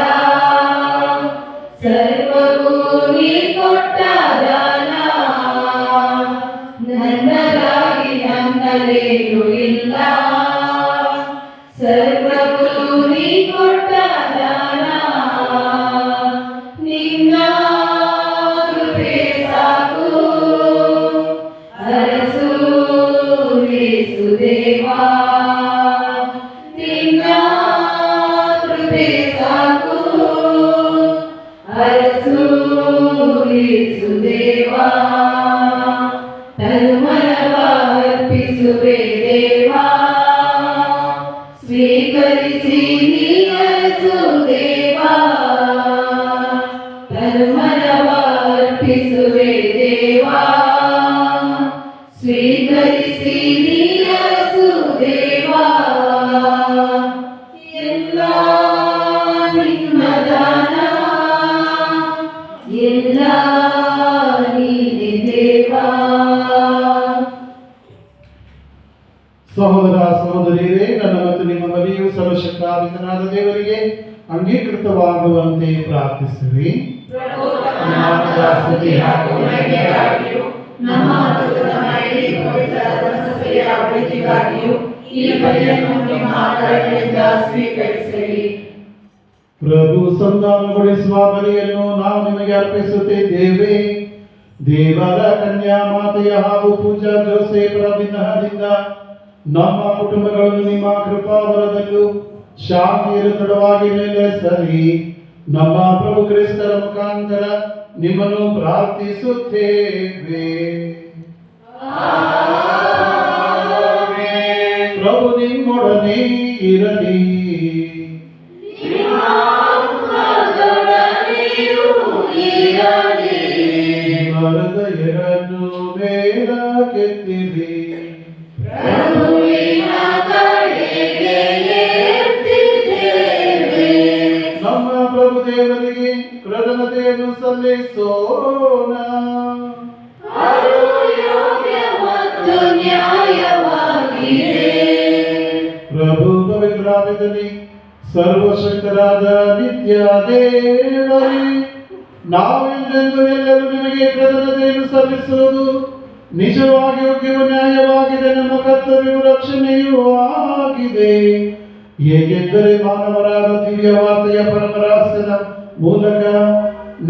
ಸರ್ವವೂ ನೀ ಕೊಟ್ಟ ದಾನ, ನನ್ನದಾಗಿ ನನ್ನದೇನು ಇಲ್ಲ, ಸರ್ವವೂ ನೀ ಕೊಟ್ಟ ದಾನ, ನಿನ್ನ ಕೃಪೆ ಸಾಕು, ಅರಸು ಯೇಸು ದೇವಾ, ನಿನ್ನ ಕೃಪೆ ಸಾಕು, ಅರಸು ಯೇಸು ದೇವಾ, ತನುಮನವ ಅರ್ಪಿಸುವೆ ದೇವಾ, ಸ್ವೀಕರಿಸಿ ನೀ ಅರಸು ದೇವಾ, ತನುಮನವ ಅರ್ಪಿಸುವೆ ದೇವಾ, ಸ್ವೀಕರಿಸಿ ನೀ ಅರಸು ದೇವಾ, ಎಲ್ಲ ನಿನ್ನ ದಾನ, ಎಲ್ಲ ನೀನೆ ದೇವಾ. ಸಹೋದರ ಸಹೋದರಿಯರೇ, ನನ್ನ ಮತ್ತು ನಿಮ್ಮ ಬಳಿಯೂ ಸರ್ವಶಕ್ತಾಧಿತನಾದ ದೇವರಿಗೆ ಅಂಗೀಕೃತವಾಗುವಂತೆ ಪ್ರಾರ್ಥಿಸಿರಿ. ನಮ್ಮ ಮತ್ತು ನಮ್ಮ ಇಡೀ ಪವಿತ್ರ ಧರ್ಮಸಭೆಯ ಅಭಿವೃದ್ಧಿಗಾಗಿಯೂ ಈ ಬಲಿಯನ್ನು ನಿಮ್ಮ ಕರುಣೆಯಿಂದ ಸ್ವೀಕರಿಸಿರಿ. ಪ್ರಭು ಸಂಧಾನಗೊಳಿಸುವ ಬಲಿಯನ್ನು ನಾವು ನಿಮಗೆ ಅರ್ಪಿಸುತ್ತಿದ್ದೇವೆ. ದೇವರ ಕನ್ಯಾ ಮಾತೆಯ ಹಾಗೂ ಪೂಜಾ ಜೋಸೇಫರ ವಿಗ್ರಹದಿಂದ ನಮ್ಮ ಕುಟುಂಬಗಳನ್ನು ನಿಮ್ಮ ಕೃಪಾವರದಲ್ಲೂ ಶಾಂತಿಯನ್ನು ದೃಢವಾಗಿ ನೆಲೆಸಲಿ. ನಮ್ಮ ಪ್ರಭು ಕ್ರಿಸ್ತರ ಮುಖಾಂತರ ನಿಮ್ಮನ್ನು ಪ್ರಾರ್ಥಿಸುತ್ತೇವೆ. ಪ್ರಭು ನಿಮ್ಮೊಡನೆ ಇರಲಿ. ಹೃದಯಗಳನ್ನು ಮೇಲಕ್ಕೆತ್ತಿರಿ. ನಮ್ಮ ಪ್ರಭು ದೇವರಿಗೆ ಕೃತಜ್ಞತೆಯನ್ನು ಸಲ್ಲಿಸೋಣ. ಪ್ರಭು ಪವಿತ್ರಾದಿದಲ್ಲಿ ಸರ್ವಶಕ್ತರಾದ ನಿತ್ಯ ದೇವರೇ, ನಾವೆಂದೆಂದು ಎಲ್ಲರೂ ನಿಮಗೆ ಕೃತಜ್ಞತೆಯನ್ನು ಸಲ್ಲಿಸುವುದು ನಿಜವಾಗಿ ಯೋಗ್ಯವೂ ನ್ಯಾಯವಾಗಿದೆ, ನಮ್ಮ ಕರ್ತವ್ಯವೂ ರಕ್ಷಣೆಯೂ ಆಗಿದೆ. ಏಕೆಂದರೆ ಮಾನವರಾದ ದಿವ್ಯ ವಾರ್ತೆಯ ಪರಮರಹಸ್ಯದ ಮೂಲಕ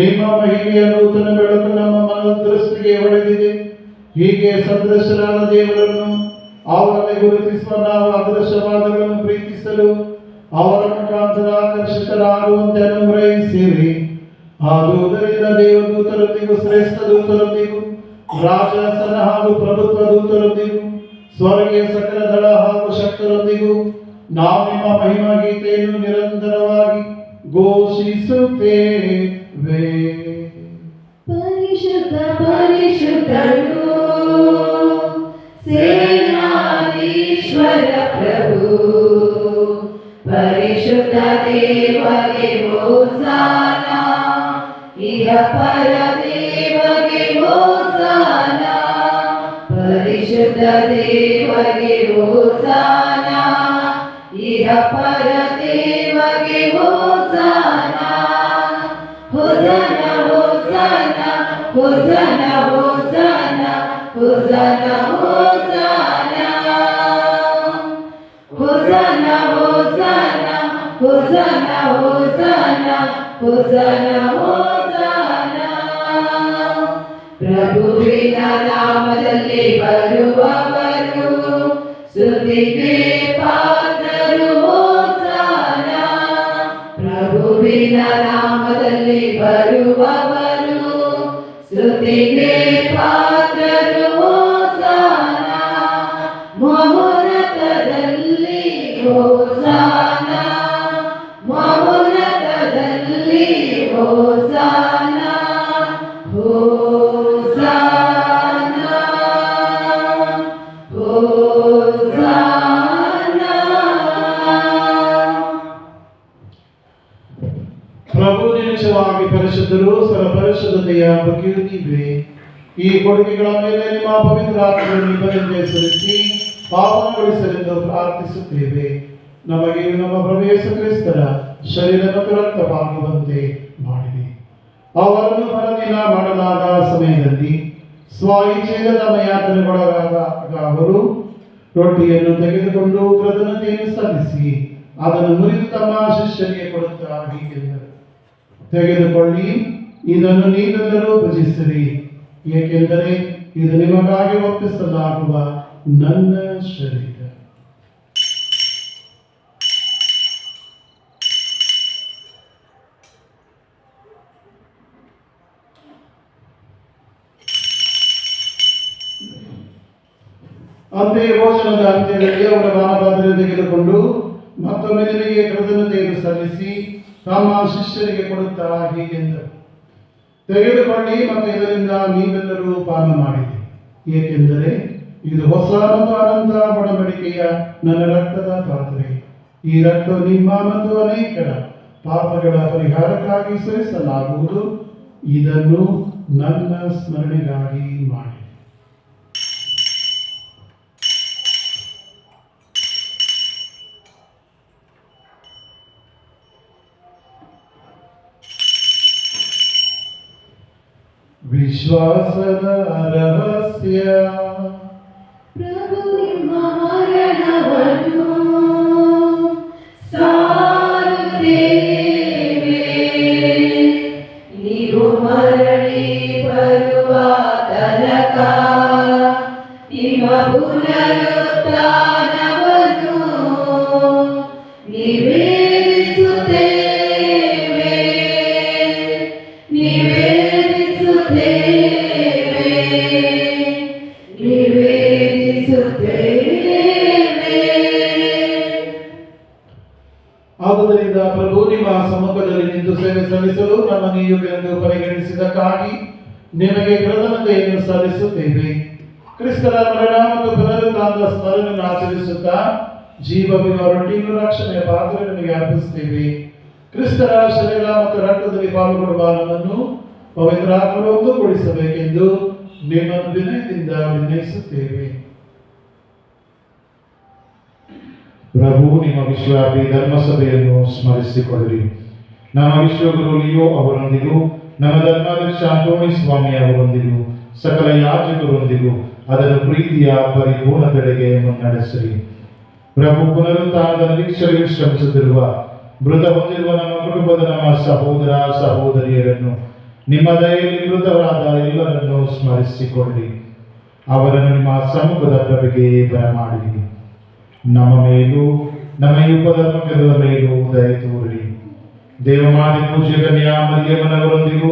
ನಿಮ್ಮ ಮಹಿಮೆಯ ನೂತನ ಬೆಳಕು ನಮ್ಮ ಮನೋದೃಷ್ಟಿಗೆ ಹೊಳೆದಿದೆ. ಹೀಗೆ ಸದೃಶರಾದ ದೇವರನ್ನು ಅವರಲ್ಲಿ ಗುರುತಿಸುವ ನಾವು ಅದೃಶ್ಯವಾದಗಳನ್ನು ಪ್ರೀತಿಸಲು ಅವರ ಮುಖಾಂತರ ಆಕರ್ಷಿತರಾಗುವಂತೆ ಅನುಗ್ರಹಿಸಿರಿ. ಆದುದರಿಂದ ದೇವದೂತರೊಂದಿಗೂ ಶ್ರೇಷ್ಠ ದೂತರೊಂದಿಗೂ ರಾಜಾಸನ ಹಾಗೂ ಪ್ರಭುತ್ವ ದೂತರೊಂದಿಗೂ ಸ್ವರ್ಗೀಯ ಸಕಲ ದಳ ಹಾಗೂ ಶಕ್ತರೊಂದಿಗೂ ನಾವು ನಿಮ್ಮ ಮಹಿಮಾ ಗೀತೆಯನ್ನು ನಿರಂತರವಾಗಿ ಘೋಷಿಸುತ್ತೇವೆ. ಪರಿಶುದ್ಧ ಪರಿಶುದ್ಧನು ಸೇನಾಧೀಶ್ವರ ಪ್ರಭು, ಪರಿಶುದ್ಧ ದೇವಗೆ ಹೋಸಾನ, ಇಹ ಪರ ದೇವಗೆ ಹೋಸಾನ, ಪರಿಶುದ್ಧ ದೇವಗೆ ಹೋಸಾನ, ಇಹ ಪರ ದೇವಗೆ ಹೋಸಾನ. ಹೋಸನ ಹೋಸನ ಹೋಸನ ಹೋಸನ ಹೋಸನ ಹೋಸನ ಹೋಸನ ಹೋಸನ ಹೋಸನ ಹೋಸನ ಹೋಸನ. ಪ್ರಭುವಿನ ನಾಮದಲ್ಲಿ ಬರುವವರು ಸ್ತುತಿಗೆ ಪಾತ್ರರು. ಹೋಸನ ಪ್ರಭುವಿನ ನಾಮದಲ್ಲಿ ಬರುವವರು ಸ್ತುತಿಗೆ ಪಾತ್ರರು. ಹೋಸನ ಮಹೋನ್ನತದಲ್ಲಿ ಹೋಸನ, ಮಹೋನ್ನತದಲ್ಲಿ ಹೋಸನ, ಹೋಸನ ಹೋಸನ. ಪ್ರಭು ನಿಮಿಷವಾಗಿ ಪರಿಶುದ್ಧರು, ಸರ್ವಪರಿಶುದ್ಧತೆಯ ಬಗ್ಗೆಯೂ ನೀವೇ. ಈ ಕೊಡುಗೆಗಳ ಮೇಲೆ ನಿಮ್ಮ ಪವಿತ್ರ ಆತ್ಮವನ್ನು ಬರೆದು ಸುರಿಸಿ ಪಾವನಗೊಳಿಸಲೆಂದು ಪ್ರಾರ್ಥಿಸುತ್ತೇವೆ. ನಮಗೆ ನಮ್ಮ ಪ್ರಭು ಯೇಸು ಕ್ರಿಸ್ತರ ಶರೀರ ಮತ್ತು ರಕ್ತವಾಗುವಂತೆ ಮಾಡಿರಿ. ಅವರನ್ನು ಮರದಿನ ಮಾಡಲಾದ ಸಮಯದಲ್ಲಿ ಸ್ವಇಚ್ಛೆಯಿಂದ ತಮ್ಮ ಯಾತನೆಗೊಳಗಾದಾಗ ಅವರು ರೊಟ್ಟಿಯನ್ನು ತೆಗೆದುಕೊಂಡು ಕೃತಜ್ಞತೆಯನ್ನು ಸಲ್ಲಿಸಿ ಅದನ್ನು ಮುರಿದು ತಮ್ಮ ಶಿಷ್ಯರಿಗೆ ಕೊಡುತ್ತಾ ಹೀಗೆಂದರು, ತೆಗೆದುಕೊಳ್ಳಿ, ಇದನ್ನು ನೀವೆಲ್ಲರೂ ಭುಜಿಸಿರಿ, ಏಕೆಂದರೆ ಇದು ನಿಮಗಾಗಿ ಒಪ್ಪಿಸಲಾಗುವ ನನ್ನ ಶರೀರ. ಅಂತೆಯೇ ಭೋಜನದ ಅಂತ್ಯದಲ್ಲಿ ಅವರ ಪಾನಪಾತ್ರೆ ತೆಗೆದುಕೊಂಡು ಮತ್ತೊಮ್ಮೆ ನಿಮಗೆ ಕೃತಜ್ಞತೆಯನ್ನು ಸಲ್ಲಿಸಿ ತಮ್ಮ ಶಿಷ್ಯರಿಗೆ ಕೊಡುತ್ತಾ ಹೀಗೆಂದರು, ತೆಗೆದುಕೊಳ್ಳಿ ಮತ್ತು ಇದರಿಂದ ನೀವೆಲ್ಲರೂ ಪಾನ ಮಾಡಿರಿ, ಏಕೆಂದರೆ ಇದು ಹೊಸ ಮತ್ತು ಅನಂತ ಒಡಂಬಡಿಕೆಯ ನನ್ನ ರಕ್ತದ ಪಾತ್ರೆ. ಈ ರಕ್ತವು ನಿಮ್ಮ ಮತ್ತು ಅನೇಕರ ಪಾಪಗಳ ಪರಿಹಾರಕ್ಕಾಗಿ ಸುರಿಸಲಾಗುವುದು. ಇದನ್ನು ನನ್ನ ಸ್ಮರಣೆಗಾಗಿ ಮಾಡಿ. ವಿಶ್ವಾಸದ ರಹಸ್ಯ. ಪ್ರಭು ನಿಮ್ಮ ಮರಣವನ್ನು ಸಾರುತ್ತೇವೆ, ನೀವು ಮರಳಿ ಬರುವ ತನಕ ನಿಮ್ಮ ಪುನರುತ್ಥಾನವನ್ನು ನಿವೇದಿಸುತ್ತೇವೆ, ಆದುದರಿಂದ ಪ್ರಭು ನಿಮ್ಮ ಸಮ್ಮುಖದಲ್ಲಿ ನಿಂತು ಸೇವೆ ಸಲ್ಲಿಸಲು ನಮ್ಮನ್ನು ಯೋಗ್ಯರೆಂದು ಪರಿಗಣಿಸಿದ್ದಕ್ಕಾಗಿ ನಿಮಗೆ ಕೃತಜ್ಞತೆಯನ್ನು ಸಲ್ಲಿಸುತ್ತೇವೆ. ಕ್ರಿಸ್ತರ ಮರಣ ಮತ್ತು ಪುನರುತ್ಥಾನದ ಸ್ಮರಣೆಯನ್ನು ಆಚರಿಸುತ್ತಾ ಜೀವವಿರುವ ರೊಟ್ಟಿಯನ್ನು ರಕ್ಷಣೆಯ ಪಾತ್ರ ನಿಮಗೆ ಅರ್ಪಿಸುತ್ತೇವೆ. ಕ್ರಿಸ್ತರ ಶರೀರ ಮತ್ತು ರಕ್ತದಲ್ಲಿ ಪಾಲ್ಗೊಳ್ಳುವ ನಮ್ಮನ್ನು ಪವಿತ್ರಾತ್ಮರು ಒಂದುಗೂಡಿಸಬೇಕೆಂದು ನಿಮ್ಮನ್ನು ವಿನಯದಿಂದ ವಿನಯಿಸುತ್ತೇವೆ. ಪ್ರಭು ನಿಮ್ಮ ವಿಶ್ವವ್ಯಾಪಿ ಧರ್ಮಸಭೆಯನ್ನು ಸ್ಮರಿಸಿಕೊಳ್ಳಿರಿ. ನಮ್ಮ ವಿಶ್ವಗುರು ಲಿಯೋ ಅವರೊಂದಿಗೂ ನಮ್ಮ ಧರ್ಮಾಧ್ಯಕ್ಷ ಅಂಟೋನಿ ಸ್ವಾಮಿ ಅವರೊಂದಿಗೂ ಸಕಲ ಯಾಜಕರೊಂದಿಗೂ ಅದರ ಪ್ರೀತಿಯ ಪರಿಪೂರ್ಣತೆಡೆಗೆ ಮುನ್ನಡೆಸಿರಿ. ಪ್ರಭು ಪುನರುತ್ಥಾನದ ನಿರೀಕ್ಷೆಗೆ ಶ್ರಮಿಸುತ್ತಿರುವ ಮೃತ ಹೊಂದಿರುವ ನಮ್ಮ ಕುಟುಂಬದ ನಮ್ಮ ಸಹೋದರ ಸಹೋದರಿಯರನ್ನು ನಿಮ್ಮ ದಯೆಯಲ್ಲಿ ಮೃತರಾದ ಎಲ್ಲರನ್ನು ಸ್ಮರಿಸಿಕೊಳ್ಳಿ. ಅವರನ್ನು ನಿಮ್ಮ ಸಮ್ಮುಖದ ಪ್ರಭೆಗೆ ಬರಮಾಡಿರಿ. ನಮ್ಮ ಮೇಲೂ ನಮ್ಮ ಈ ಉಪಧರ್ಮಕರದ ಮೇಲೂ ದಯೆ ತೋರಿರಿ. ದೇವಮಾತೆ ಪೂಜ್ಯ ಕನ್ಯಾ ಮರಿಯಮ್ಮನವರೊಂದಿಗೂ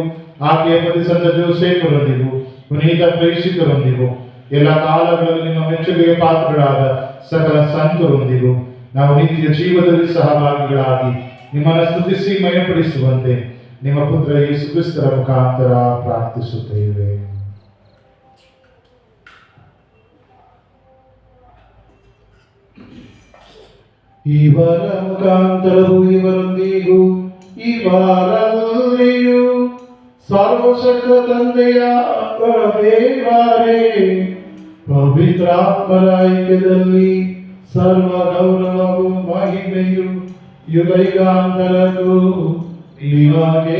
ಆಕೆಯ ಪತಿ ಸಂತ ಜೋಸೇಫರೊಂದಿಗೂ ಪುನೀತ ಪ್ರೇಷಿತರೊಂದಿಗೂ ಎಲ್ಲ ಕಾಲಗಳಲ್ಲಿ ನಿಮ್ಮ ಮೆಚ್ಚುಗೆಗೆ ಪಾತ್ರರಾದ ಸಕಲ ಸಂತರೊಂದಿಗೂ ನಾವು ನಿತ್ಯ ಜೀವದಲ್ಲಿ ಸಹಭಾಗಿಗಳಾಗಿ ನಿಮ್ಮನ್ನು ಸ್ತುತಿಸಿ ಮಯಪಡಿಸುವಂತೆ ನಿಮ್ಮ ಪುತ್ರ ಯೇಸು ಕ್ರಿಸ್ತರ ಮುಖಾಂತರ ಪ್ರಾರ್ಥಿಸುತ್ತೇವೆ. ಇವರ ಮುಖಾಂತರವು ಇವರೊಂದಿಗೂ ಇವರಲ್ಲಿಯೂ ಸರ್ವಶಕ್ತ ತಂದೆಯ ದೇವರೇ ಪವಿತ್ರಾತ್ಮರ ಐಕ್ಯದಲ್ಲಿ ಸರ್ವ ಗೌರವವು ಮಹಿಮೆಯು ಯುಗಯುಗಾಂತರಕ್ಕೂ ನಿಮಗೆ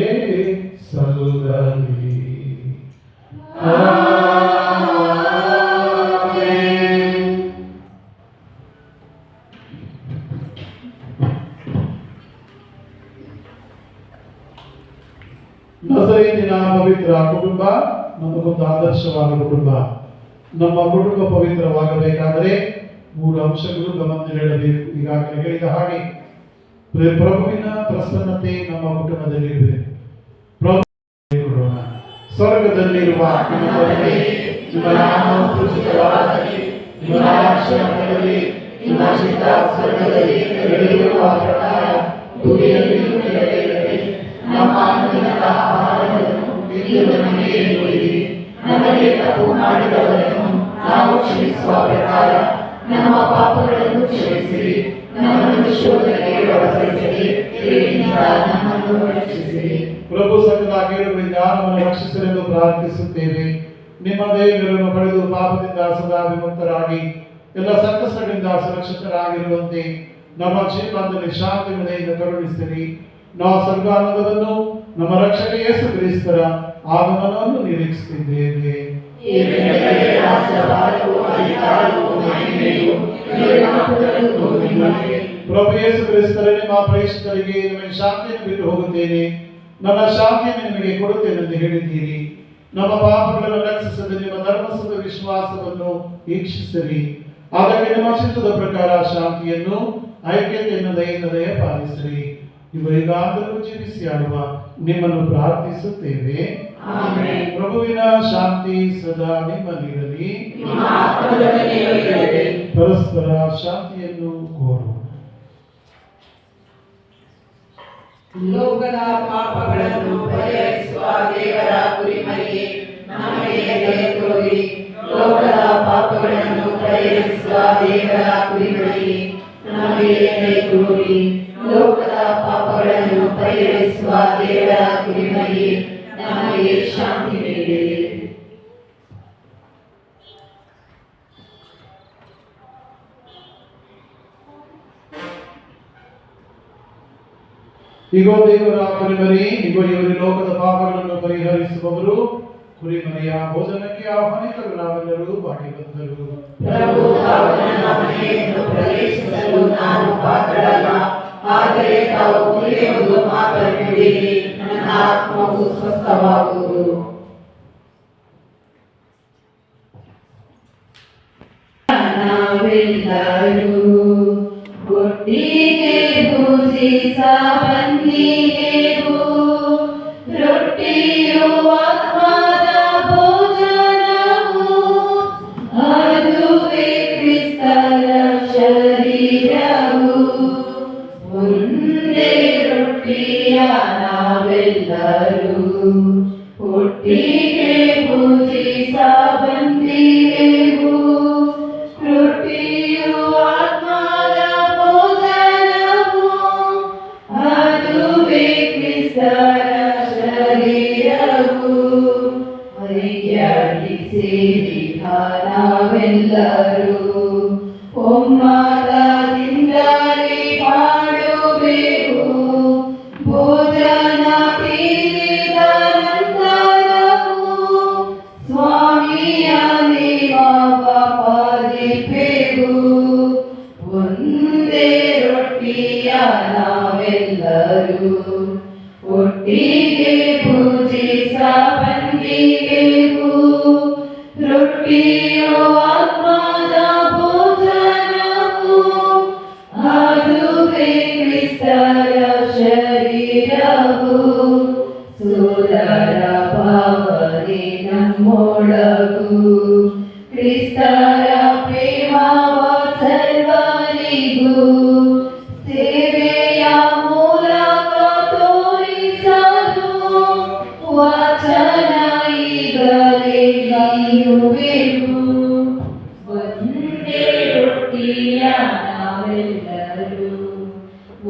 ಸಲ್ಲಲಿ. ನಜರೇತಿನ ಪವಿತ್ರ ಕುಟುಂಬ ನಮಗೊಂದು ಆದರ್ಶವಾದ ಕುಟುಂಬ. ನಮ್ಮ ಕುಟುಂಬ ಪವಿತ್ರವಾಗಬೇಕಾದರೆ 3 ಅಂಶಗಳು ಗಮನದಲ್ಲಿಡಬೇಕು. ಈಗಾಗಲೇ ಹೇಳಿದ ಹಾಗೆ ಪ್ರಭುವಿನ ಪ್ರಸನ್ನತೆ ನಮ್ಮ ಕುಟುಂಬದಲ್ಲಿರಬೇಕು. ಪ್ರಭು ಸ್ವರ್ಗದಲ್ಲಿರುವ ನಿಮ್ಮ ತಂದೆ, ನಿಮ್ಮ ನಾಮವು ಪೂಜಿತವಾಗಲಿ, ನಿಮ್ಮ ರಾಜ್ಯ ಬರಲಿ, ನಿಮ್ಮ ಚಿತ್ತ ಸ್ವರ್ಗದಲ್ಲಿ ನೆರವೇರುವ ಪ್ರಕಾರ ಭೂಮಿಯಲ್ಲಿಯೂ ನೆರವೇರಲಿ. ನಮ್ಮ ಅನುದಿನದ ಆಹಾರವನ್ನು ಇಂದು ನಮಗೆ ನೀಡಿರಿ. ನಮಗೆ ತಪ್ಪು ಮಾಡಿದವರನ್ನು ನಾವು ಕ್ಷಮಿಸುವ ಪ್ರಕಾರ ನಮ್ಮ ಪಾಪಗಳನ್ನು ಕ್ಷಮಿಸಿರಿ. ನಮ್ಮನ್ನು ಶೋಧನೆಗೆ ಒಳಪಡಿಸಿರಿ, ಕೇಡಿನಿಂದ ನಮ್ಮನ್ನು ರಕ್ಷಿಸಿರಿ. ಪ್ರಭು ಸಕಲ ಕೇಡುಗಳಿಂದ ನಮ್ಮನ್ನು ರಕ್ಷಿಸಲೆಂದು ಪ್ರಾರ್ಥಿಸುತ್ತೇವೆ. ನಿಮ್ಮ ದಯೆಯನ್ನು ಪಡೆದು ಪಾಪದಿಂದ ಸದಾ ವಿಮುಕ್ತರಾಗಿ ಎಲ್ಲ ಸಂಕಷ್ಟಗಳಿಂದ ಸುರಕ್ಷಿತರಾಗಿರುವಂತೆ ನಮ್ಮ ಜೀವನದಲ್ಲಿ ಶಾಂತಿ ದಯೆಯನ್ನು ಕರುಣಿಸಿರಿ. ನಾವು ಸ್ವರ್ಗಾನಂದವನ್ನು ನಮ್ಮ ರಕ್ಷಕ ಯೇಸು ಕ್ರಿಸ್ತರ ಆಗಮನವನ್ನು ನಿರೀಕ್ಷಿಸಿದ್ದೇವೆ. ಪ್ರಭು ಯೇಸು ಕ್ರಿಸ್ತರೇ, ನಿಮ್ಮ ಪ್ರೇಷಿತರಿಗೆ ನಿಮಗೆ ಶಾಂತಿಯನ್ನು ಬಿಟ್ಟು ಹೋಗುತ್ತೇನೆ, ನನ್ನ ಶಾಂತಿಯನ್ನು ನಿಮಗೆ ಕೊಡುತ್ತೇನೆ ಎಂದು ಹೇಳಿದ್ದೀರಿ. ನಮ್ಮ ಪಾಪಗಳನ್ನು ರಕ್ಷಿಸದೆ ನಿಮ್ಮ ಧರ್ಮಸದ ವಿಶ್ವಾಸವನ್ನು ವೀಕ್ಷಿಸಿರಿ. ಅದಕ್ಕೆ ನಿಮ್ಮ ಚಿತ್ತದ ಪ್ರಕಾರ ಶಾಂತಿಯನ್ನು ಐಕ್ಯತೆಯನ್ನು ದಯ ಪಾಲಿಸಿರಿ. ಇವರಿಗಾದರೂ ಜೀವಿಸಿ ಆಡುವ ನಿಮ್ಮನ್ನು ಪ್ರಾರ್ಥಿಸುತ್ತೇವೆ. ಪ್ರಭುವಿನ ಶಾಂತಿ ಸದಾ ನಿಮ್ಮಲ್ಲಿರಲಿ. ಪರಸ್ಪರ ಶಾಂತಿಯನ್ನು ಕೋರೋಣ. ಲೋಕದ ಪಾಪಗಳನ್ನು ಪರಿಹರಿಸುವ ದೇವರ ಕುರಿಮರಿಯೇ, ನಮಗೆ ದಯೆ ತೋರಿ. ಲೋಕದ ಪಾಪಗಳನ್ನು ಪರಿಹರಿಸುವ ದೇವರ ಕುರಿಮರಿಯೇ, ನಮಗೆ ದಯೆ ತೋರಿ. ಲೋಕದ ಪಾಪಗಳನ್ನು ಪರಿಹರಿಸುವ ದೇವರ ಕುರಿಮರಿಯೇ, ನಮಗೆ ಶಾಂತಿ ನೀಡಿರಿ. ಇಗೋ ದೇವರ ಕುರಿಮರಿ, ಇಗೋ ಇವರು ಲೋಕದ ಪಾಪಗಳನ್ನು ಪರಿಹರಿಸುವವರು. ಕುರಿಮರಿಯ ಭೋಜನಕ್ಕೆ ಆಹ್ವಾನಿತರು ನಾವೆಲ್ಲರೂ ಭಾಗ್ಯವಂತರು. ಪ್ರಭು ಅವನ ಮನೆಯನ್ನು ಪ್ರವೇಶಿಸಲು ನಾನು ಪಾತ್ರರಲ್ಲ, ಆದರೆ ತಾವು ಮುರಿಯುವುದು ಮಾತ್ರ ನುಡಿಯಿರಿ, ನನ್ನ ಆತ್ಮವು ಸ್ವಸ್ಥವಾಗುವುದು. ನಾವೆಲ್ಲರೂ ಒಟ್ಟಿಗೆ ಪೂಜಿಸ ಬಂದಿಗೆವು. ರೊಟ್ಟಿಯು ಆತ್ಮದ ಭೋಜನವು, ಅದುವೇ ಕ್ರಿಸ್ತರ ಶರೀರವು. ಒಂದೇ ರೊಟ್ಟಿಯ ನಾವೆಲ್ಲರೂ ಒಟ್ಟಿಗೆ ಪೂಜಿಸ ಬಂದಿಗೆವು. ರೊಟ್ಟಿಯು ಆತ್ಮದ ಭೋಜನವು, ಅದುವೇ ಕ್ರಿಸ್ತರ ಶರೀರವು. ಐಕ್ಯವಾಗಿ ಸೇರಿ ನಾವೆಲ್ಲರೂ ಒಮ್ಮತದಿಂದಲೇ ಮಾಡುವೆವು. ಭೋಜನ ತೀರಿದ ನಂತರವು ಸ್ವಾಮಿಯ ನೇಮವ ಪಾಲಿಪೆವು. ಒಂದೇ ರೊಟ್ಟಿಯ ನಾವೆಲ್ಲರೂ ಒಟ್ಟಿಗೆ ಪೂಜಿಸ ಬಂದಿಗೆವು. ರೊಟ್ಟಿಯು ಆತ್ಮದ ಭೋಜನವು, ಅದುವೇ ಕ್ರಿಸ್ತರ ಶರೀರವು. ಸೋದರ ಭಾವನೆ ನಮ್ಮೊಳಗೂ, ಕ್ರಿಸ್ತರ ಪ್ರೇಮವ ಸರ್ವರಿಗೂ. ಸೇವೆಯ ಮೂಲ ಇರುವೆವು. ಒಂದೇ ರೊಟ್ಟಿಯ ನಾವೆಲ್ಲರೂ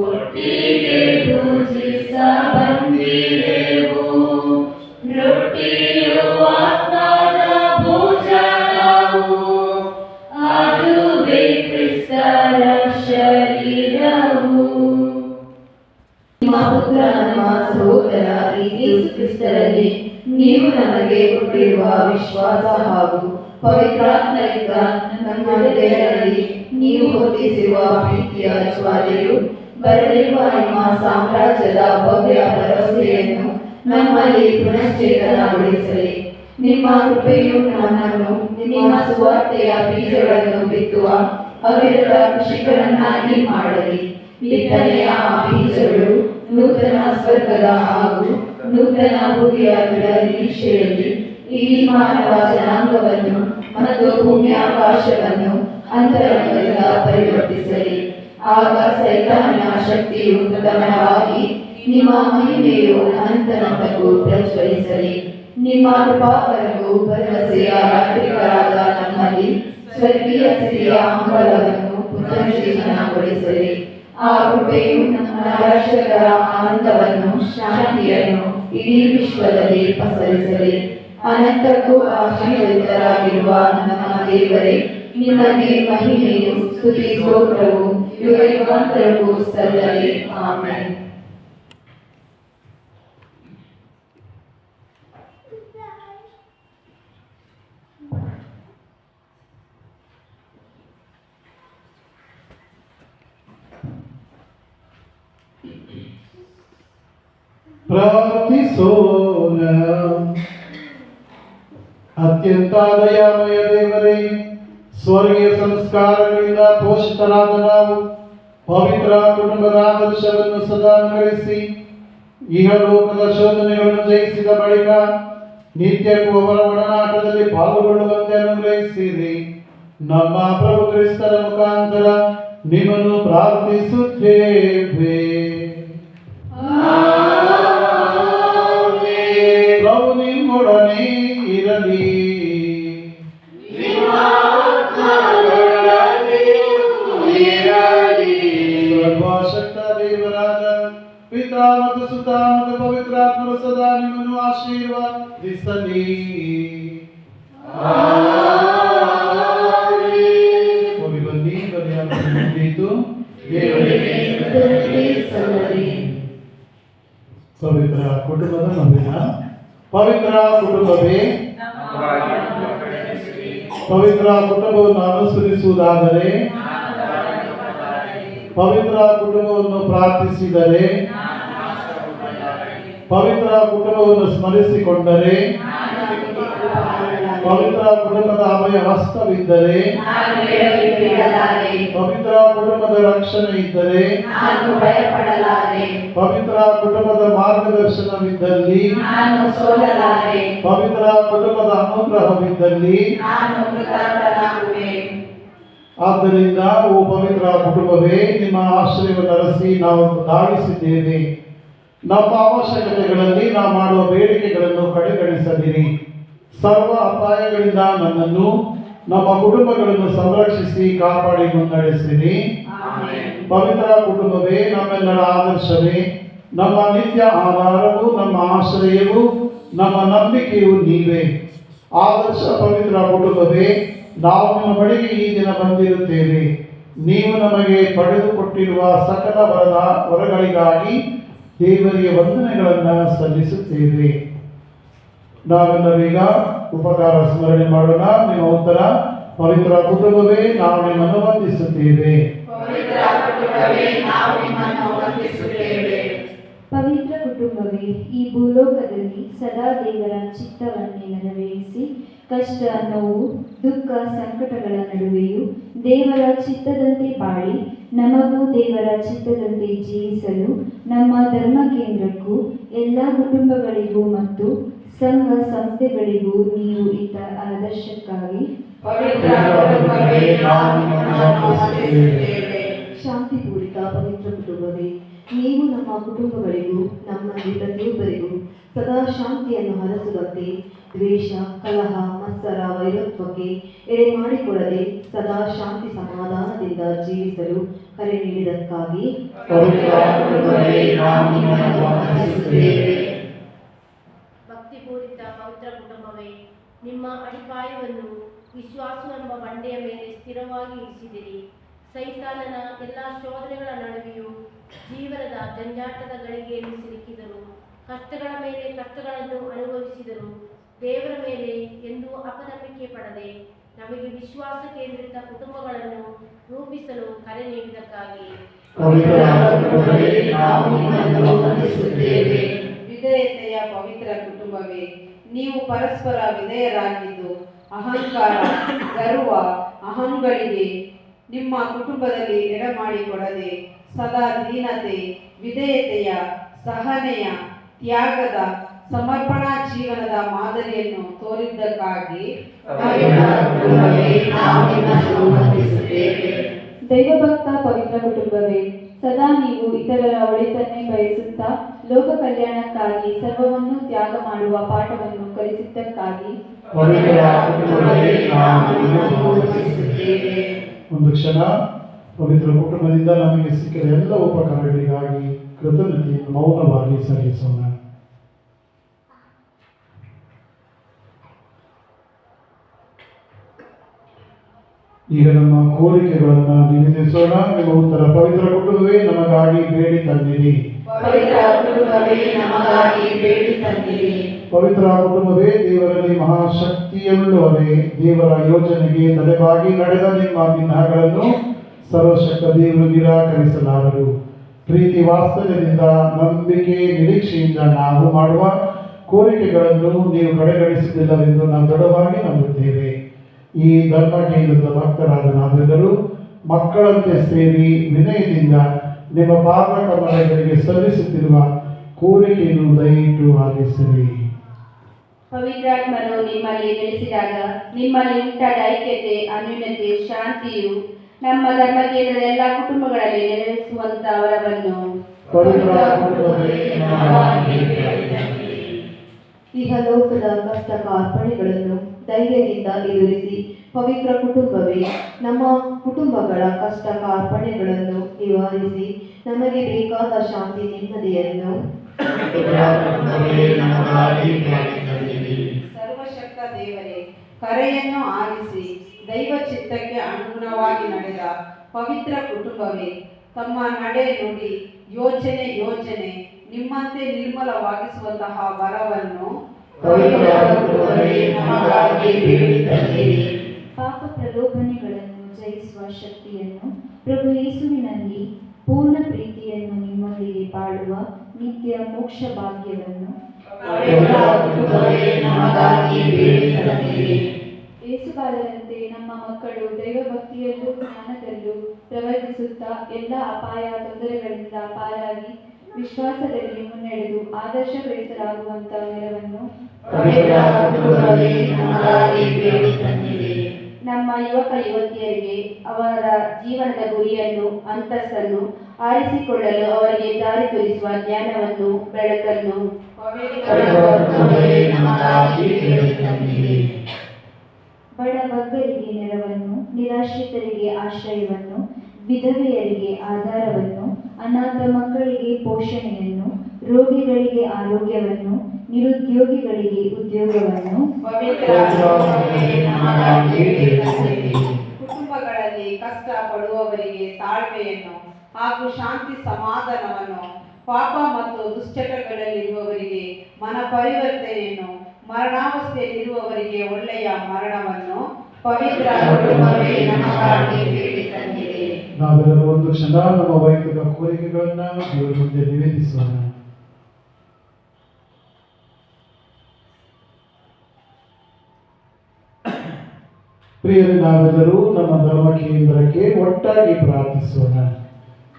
ಒಟ್ಟಿಗೆ ಪೂಜಿಸ ಬಂದಿರೆವು. ರೊಟ್ಟಿಯು ಆತ್ಮದ ಭೋಜನವು, ಅದುವೇ ಕ್ರಿಸ್ತರ ಶರೀರವು. ನಿಮ್ಮ ಪುತ್ರ ನಮ್ಮ ಸಹೋದರ ಯೇಸು ಕ್ರಿಸ್ತರಲ್ಲಿ ನೀವು ನಮಗೆ ಕೊಟ್ಟಿರುವ ವಿಶ್ವಾಸ ಹಾಗೂ ಪವಿತ್ರಾತ್ಮರಿಂದ ನಮ್ಮ ಹೃದಯದಲ್ಲಿ ನೀವು ಹೊತ್ತಿಸಿರುವ ಪ್ರೀತಿಯ ಜ್ವಾಲೆಯು ಬರಲಿರುವ ನಿಮ್ಮ ಸಾಮ್ರಾಜ್ಯದ ಭವ್ಯ ಭರವಸೆಯನ್ನು ನಮ್ಮಲ್ಲಿ ಪುನಶ್ಚೇತನಗೊಳಿಸಲಿ. ನಿಮ್ಮ ಕೃಪೆಯು ನಮ್ಮನ್ನು ನಿಮ್ಮ ಸುವಾರ್ತೆಯ ಬೀಜಗಳನ್ನು ಬಿತ್ತುವ ಅವಿರತ ಕೃಷಿಕರನ್ನಾಗಿ ಮಾಡಲಿ. ಬಿತ್ತನೆಯ ಆ ಬೀಜಗಳು ನೂತನ ಸ್ವರ್ಗದ ಹಾಗೂ ನೂತನ ಭೂಮಿಯ ನಿರೀಕ್ಷೆಯಲ್ಲಿ ಇಡೀ ಮಾನವ ಜನಾಂಗವನ್ನು ಮತ್ತು ಭೂಮ್ಯಾಕಾಶವನ್ನು ಅಂತರಂಗದಿಂದ ಪರಿವರ್ತಿಸಲಿ. ಆಗ ಸೈತಾನನ ಶಕ್ತಿಯು ದಮನವಾಗಿ ನಿಮ್ಮ ಮಹಿಮೆಯು ಅನಂತನಂತಕ್ಕೂ ಪ್ರಜ್ವಲಿಸಲಿ. ನಿಮ್ಮ ಕೃಪಾವರವು ಭರವಸೆಯ ಯಾತ್ರಿಕರಾದ ನಮ್ಮಲ್ಲಿ ಸ್ವರ್ಗೀಯ ಸಿರಿಯ ಹಂಬಲವನ್ನು ಪುನರುಜ್ಜೀವನಗೊಳಿಸಲಿ. ಆ ಕೃಪೆಯು ನಮ್ಮ ರಕ್ಷಕರ ಆನಂದವನ್ನು ಶಾಂತಿಯನ್ನು ಇಡೀ ವಿಶ್ವದಲ್ಲಿ ಪಸರಿಸಲಿ. ಅನಂತಕ್ಕೂ ಆಶೀರ್ವದಿತರಾಗಿರುವ ನಮ್ಮ ದೇವರೇ, ನಿಮಗೆ ಮಹಿಮೆಯು ಸ್ತುತಿ ಸ್ತೋತ್ರವು ಯುಗಾಂತರಕ್ಕೂ ಸಲ್ಲಲಿ. ಆಮೆನ್. ಪ್ರಾರ್ಥಿಸೋಣ. ಅತ್ಯಂತ ದಯಾಮಯ ದೇವರೇ, ಸ್ವರ್ಗೀಯ ಸಂಸ್ಕಾರಗಳಿಂದ ಪೋಷಿತರಾದ ನಾವು ಪವಿತ್ರ ಕುಟುಂಬದ ಆದರ್ಶವನ್ನು ಸದಾ ಅನುಸರಿಸಿ ಇಹಲೋಕದ ಶೋಧನೆಗಳನ್ನು ಜಯಿಸಿದ ಬಳಿಕ ನಿತ್ಯಕ್ಕೂ ಅವರ ಒಡನಾಟದಲ್ಲಿ ಪಾಲ್ಗೊಳ್ಳುವಂತೆ ಅನುಗ್ರಹಿಸಿರಿ. ನಮ್ಮ ಪ್ರಭು ಕ್ರಿಸ್ತರ ಮುಖಾಂತರ ನಿಮ್ಮನ್ನು ಪ್ರಾರ್ಥಿಸುತ್ತೇವೆ. ಪ್ರಭು ನಿಮ್ಮೊಡನೆ ಇರಲಿ. ಸರ್ವಶಕ್ತ ದೇವರಾದ ಪಿತಾ ಮತ್ತು ಸುತ ಮತ್ತು ಪವಿತ್ರಾತ್ಮರು ಸದಾ ನಿಮ್ಮನ್ನು ಆಶೀರ್ವದಿಸಲಿ. ಬನ್ನಿ ಮುಗಿಯಿತು. ಪವಿತ್ರ ಕುಟುಂಬದ ಮಗುವಿನ ಪವಿತ್ರ ಕುಟುಂಬವೇ, ಪವಿತ್ರ ಕುಟುಂಬವನ್ನು ಅನುಸರಿಸುವುದಾದರೆ, ಪವಿತ್ರ ಕುಟುಂಬವನ್ನು ಪ್ರಾರ್ಥಿಸಿದರೆ, ಪವಿತ್ರ ಕುಟುಂಬವನ್ನು ಸ್ಮರಿಸಿಕೊಂಡರೆ, ಪವಿತ್ರ ಕುಟುಂಬದ ಅಭಯ ಹಸ್ತವಿದ್ದರೆ, ಪವಿತ್ರ ಕುಟುಂಬದ ರಕ್ಷಣೆ ಇದ್ದರೆ, ಪವಿತ್ರ ಕುಟುಂಬದ ಮಾರ್ಗದರ್ಶನವಿದ್ದಲ್ಲಿ, ಪವಿತ್ರ ಕುಟುಂಬದ ಅನುಗ್ರಹವಿದ್ದಲ್ಲಿ, ಆದ್ದರಿಂದ ಓ ಪವಿತ್ರ ಕುಟುಂಬವೇ, ನಿಮ್ಮ ಆಶ್ರಯವನ್ನು ಅರಸಿ ನಾವು ಧಾವಿಸಿದ್ದೇವೆ. ನಮ್ಮ ಅವಶ್ಯಕತೆಗಳಲ್ಲಿ ನಾವು ಮಾಡುವ ಬೇಡಿಕೆಗಳನ್ನು ಕಡೆಗಣಿಸದಿರಿ. ಸರ್ವ ಅಪಾಯಗಳಿಂದ ನನ್ನನ್ನು ನಮ್ಮ ಕುಟುಂಬಗಳನ್ನು ಸಂರಕ್ಷಿಸಿ ಕಾಪಾಡಿ ಮುನ್ನಡೆಸಿರಿ. ಪವಿತ್ರ ಕುಟುಂಬವೇ, ನಮ್ಮೆಲ್ಲರ ಆದರ್ಶವೇ, ನಮ್ಮ ನಿತ್ಯ ಆಧಾರವು, ನಮ್ಮ ಆಶ್ರಯವು, ನಮ್ಮ ನಂಬಿಕೆಯು ನೀವೇ. ಆದರ್ಶ ಪವಿತ್ರ ಕುಟುಂಬವೇ, ನಾವು ನಿಮ್ಮ ಬಳಿಗೆ ಈ ದಿನ ಬಂದಿರುತ್ತೇವೆ. ನೀವು ನಮಗೆ ಪಡೆದುಕೊಟ್ಟಿರುವ ಸಕಲ ವರಗಳಿಗಾಗಿ ದೇವರಿಗೆ ವಂದನೆಗಳನ್ನು ಸಲ್ಲಿಸುತ್ತೇವೆ. ನಾವೆಲ್ಲರೀಗ ಉಪಕಾರ ಸ್ಮರಣೆ ಮಾಡೋಣ. ನಿಮ್ಮ ಉತ್ತರ: ಪವಿತ್ರ ಕುಟುಂಬವೇ, ನಾವು ನಿಮ್ಮನ್ನು ವಂದಿಸುತ್ತೇವೆ. ಪವಿತ್ರ ಕುಟುಂಬವೇ, ಈ ಭೂಲೋಕದಲ್ಲಿ ಸದಾ ದೇವರ ಚಿತ್ತವನ್ನೇ ನೆರವೇರಿಸಿ ಕಷ್ಟ, ನೋವು, ದುಃಖ, ಸಂಕಟಗಳ ನಡುವೆಯೂ ದೇವರ ಚಿತ್ತದಂತೆ ಬಾಳಿ ನಮಗೂ ದೇವರ ಚಿತ್ತದಂತೆ ಜೀವಿಸಲು ನಮ್ಮ ಧರ್ಮ ಕೇಂದ್ರಕ್ಕೂ ಎಲ್ಲ ಕುಟುಂಬಗಳಿಗೂ ಮತ್ತು ಸಂಘ ಸಂಸ್ಥೆಗಳಿಗೂ ನೀವು ಇದ್ದ ಆದರ್ಶಕ್ಕಾಗಿ ಶಾಂತಿಪೂರಿತ ಪವಿತ್ರ ಕುಟುಂಬವೇ, ನೀವು ನಮ್ಮ ಕುಟುಂಬಗಳಿಗೂ ನಮ್ಮಲ್ಲಿ ಪ್ರತಿಯೊಬ್ಬರಿಗೂ ಸದಾ ಶಾಂತಿಯನ್ನು ಹರಸುವಂತೆ ದ್ವೇಷ, ಕಲಹ, ಮತ್ಸರ, ವೈರತ್ವಕ್ಕೆ ಎಡೆ ಮಾಡಿಕೊಡದೆ ಸದಾ ಶಾಂತಿ ಸಮಾಧಾನದಿಂದ ಜೀವಿಸಲು ಕರೆ ನೀಡಿದ್ದಕ್ಕಾಗಿ ಭಕ್ತಿಪೂರಿತ ಪವಿತ್ರ ಕುಟುಂಬವೇ, ನಿಮ್ಮ ಅಡಿಪಾಯವನ್ನು ವಿಶ್ವಾಸವೆಂಬ ಬಂಡೆಯ ಮೇಲೆ ಸ್ಥಿರವಾಗಿ ಇರಿಸಿದಿರಿ. ಸೈತಾನನ ಎಲ್ಲ ಶೋಧನೆಗಳ ನಡುವೆಯೂ ಜೀವನದ ಜಂಜಾಟದ ಗಳಿಗೆಯಲ್ಲಿ ಸಿಲುಕಿದರು, ಕಷ್ಟಗಳ ಮೇಲೆ ಕಷ್ಟಗಳನ್ನು ಅನುಭವಿಸಿದರು. ದೇವರ ಮೇಲೆ ಎಂದೂ ಅಪನಂಬಿಕೆ ಪಡದೆ ನಮಗೆ ವಿಶ್ವಾಸ ಕೇಂದ್ರಿತ ಕುಟುಂಬಗಳನ್ನು ರೂಪಿಸಲು ಕರೆ ನೀಡಿದ್ದಕ್ಕಾಗಿ ವಿಧೇಯತೆಯ ಪವಿತ್ರ ಕುಟುಂಬವೇ, ನೀವು ಪರಸ್ಪರ ವಿಧೇಯರಾಗಿದ್ದು ಅಹಂಕಾರ, ಗರ್ವ, ಅಹಂಗಳಿಗೆ ನಿಮ್ಮ ಕುಟುಂಬದಲ್ಲಿ ಎಡಮಾಡಿಕೊಡದೆ ಸದಾ ದೀನತೆ, ವಿಧೇಯತೆಯ, ಸಹನೆಯ, ತ್ಯಾಗದ, ಸಮರ್ಪಣಾ ಜೀವನದ ಮಾದರಿಯನ್ನು ತೋರಿದ್ದಕ್ಕಾಗಿ ದೈವಭಕ್ತ ಪವಿತ್ರ ಕುಟುಂಬವೇ, ಸದಾ ನೀವು ಇತರರ ಒಳಿತನ್ನೇ ಬಯಸುತ್ತಾ ಲೋಕ ಕಲ್ಯಾಣಕ್ಕಾಗಿ ಸರ್ವವನ್ನು ತ್ಯಾಗ ಮಾಡುವ ಪಾಠವನ್ನು ಕಲಿಸಿದ್ದಕ್ಕಾಗಿ ಒಂದು ಕ್ಷಣ ಪವಿತ್ರ ಕುಟುಂಬದಿಂದ ನಮಗೆ ಸಿಕ್ಕಿದ ಎಲ್ಲ ಉಪಕಾರಗಳಿಗಾಗಿ ಕೃತಜ್ಞತೆಯನ್ನು ಮೌನವಾಗಿ ಸಲ್ಲಿಸೋಣ. ಈಗ ನಮ್ಮ ಕೋರಿಕೆಗಳನ್ನು ನಿವೇದಿಸೋಣ. ನಿಮ್ಮ ಉತ್ತರ: ಪವಿತ್ರ ಕುಟುಂಬವೇ ನಮಗಾಗಿ ಬೇಡಿ ತಂದಿರಿ. ಪವಿತ್ರ ಕುಟುಂಬವೇ, ದೇವರಲ್ಲಿ ಮಹಾಶಕ್ತಿಯುಳ್ಳವರೇ, ದೇವರ ಯೋಜನೆಗೆ ತಲೆಬಾಗಿ ನಡೆದ ನಿಮ್ಮ ಭಿನ್ನಗಳನ್ನು ಸರ್ವಶಕ್ತ ದೇವರು ನಿರಾಕರಿಸಲಾರರು. ಪ್ರೀತಿ, ವಾತ್ಸಲ್ಯದಿಂದ, ನಂಬಿಕೆ, ನಿರೀಕ್ಷೆಯಿಂದ ನಾವು ಮಾಡುವ ಕೋರಿಕೆಗಳನ್ನು ನೀವು ಕಡೆಗಣಿಸುತ್ತಿಲ್ಲವೆಂದು ನಾವು ದೃಢವಾಗಿ ನಂಬುತ್ತೇವೆ. ಈ ಧರ್ಮ ಕೇಂದ್ರದ ಭಕ್ತರಾದ ನಾವೆಲ್ಲರೂ ಮಕ್ಕಳಂತೆ ಸೇರಿ ವಿನಯದಿಂದ ನಿಮ್ಮ ಪಾದ ಕಮಲಗಳಿಗೆ ಸಲ್ಲಿಸುತ್ತಿರುವ ಕೋರಿಕೆಯನ್ನು ದಯವಿಟ್ಟು ಆಲಿಸಿರಿ. ಪವಿತ್ರಾತ್ಮನು ನಿಮ್ಮಲ್ಲಿ ನೆಲೆಸಿದಾಗ ನಿಮ್ಮಲ್ಲಿ ಉಂಟಾದ ಐಕ್ಯತೆ, ಅನ್ಯೋನ್ಯತೆ, ಶಾಂತಿಯು ನಮ್ಮ ಧರ್ಮ ಕೇಂದ್ರದ ಎಲ್ಲ ಕುಟುಂಬಗಳಲ್ಲಿ ನೆಲೆಸುವಂತ ವರವನ್ನು ಇಹಲೋಕದ ಕಷ್ಟ ಕಾರ್ಪಣ್ಯಗಳನ್ನು ಧೈರ್ಯದಿಂದ ಎದುರಿಸಿ ಪವಿತ್ರ ಕುಟುಂಬವೇ ನಮ್ಮ ಕುಟುಂಬಗಳ ಕಷ್ಟ ಕಾರ್ಪಣ್ಯಗಳನ್ನು ನಿವಾರಿಸಿ ನಮಗೆ ಬೇಕಾದ ಶಾಂತಿ ನೆಮ್ಮದಿಯನ್ನು ಸರ್ವಶಕ್ತ ದೇವರೇ, ಕರೆಯನ್ನು ಆಲಿಸಿ ದೈವ ಚಿತ್ತಕ್ಕೆ ಅನುಗುಣವಾಗಿ ನಡೆದ ಪವಿತ್ರ ಕುಟುಂಬವೇ, ತಮ್ಮ ನಡೆ, ನುಡಿ, ಯೋಚನೆ ನಿಮ್ಮಂತೆ ನಿರ್ಮಲವಾಗಿಸುವಂತಹ ವರವನ್ನು ಪಾಪ ಪ್ರಲೋಭನೆಗಳನ್ನು ಜಯಿಸುವ ಶಕ್ತಿಯನ್ನು, ಪ್ರಭು ಯೇಸುವಿನಲ್ಲಿ ಪೂರ್ಣ ಪ್ರೀತಿಯನ್ನು ನಿಮ್ಮೊಂದಿಗೆ ಬಾಳುವ ನಿತ್ಯ ಮೋಕ್ಷ ಭಾಗ್ಯವನ್ನು ಯೇಸುಬಾಲರಂತೆ ನಮ್ಮ ಮಕ್ಕಳು ದೈವಭಕ್ತಿಯಲ್ಲೂ ಜ್ಞಾನದಲ್ಲೂ ಪ್ರವರ್ತಿಸುತ್ತಾ ಎಲ್ಲ ಅಪಾಯ ತೊಂದರೆಗಳಿಂದ ಪಾರಾಗಿ ವಿಶ್ವಾಸದಲ್ಲಿ ಮುನ್ನಡೆದು ಆದರ್ಶ ಕ್ರೈಸ್ತರಾಗುವಂತ ನೆರವನ್ನು ನಮ್ಮ ಯುವಕ ಯುವತಿಯರಿಗೆ ಅವರ ಜೀವನದ ಗುರಿಯನ್ನು, ಅಂತಸ್ತನ್ನು ಆರಿಸಿಕೊಳ್ಳಲು ಅವರಿಗೆ ದಾರಿ ತೋರಿಸುವ ಜ್ಞಾನವನ್ನು, ಬೆಳಕನ್ನು ಬಡಬಗ್ಗರಿಗೆ ನೆರವನ್ನು, ನಿರಾಶ್ರಿತರಿಗೆ ಆಶ್ರಯವನ್ನು, ವಿಧವೆಯರಿಗೆ ಆಧಾರವನ್ನು, ಅನಾಥ ಮಕ್ಕಳಿಗೆ ಪೋಷಣೆಯನ್ನು, ರೋಗಿಗಳಿಗೆ ಆರೋಗ್ಯವನ್ನು, ನಿರುದ್ಯೋಗಿಗಳಿಗೆ ಉದ್ಯೋಗವನ್ನು, ಕುಟುಂಬಗಳಲ್ಲಿ ಕಷ್ಟ ಪಡುವವರಿಗೆ ತಾಳ್ಮೆಯನ್ನು ಹಾಗೂ ಶಾಂತಿ ಸಮಾಧಾನವನ್ನು, ಪಾಪ ಮತ್ತು ದುಶ್ಚಟಗಳಲ್ಲಿರುವವರಿಗೆ ಮನ ಪರಿವರ್ತನೆಯನ್ನು, ಮರಣಾವಸ್ಥೆಯಲ್ಲಿರುವವರಿಗೆ ಒಳ್ಳೆಯ ಮರಣವನ್ನು ನಾವೆಲ್ಲರೂ ಒಂದು ಕ್ಷಣ ನಮ್ಮ ವೈಯಕ್ತಿಕ ಕೋರಿಕೆಗಳನ್ನ ದೇವರ ಮುಂದೆ ನಿವೇದಿಸೋಣ. ಪ್ರಿಯರೇ, ನಾವೆಲ್ಲರೂ ನಮ್ಮ ಧರ್ಮ ಕೇಂದ್ರಕ್ಕೆ ಒಟ್ಟಾಗಿ ಪ್ರಾರ್ಥಿಸೋಣ.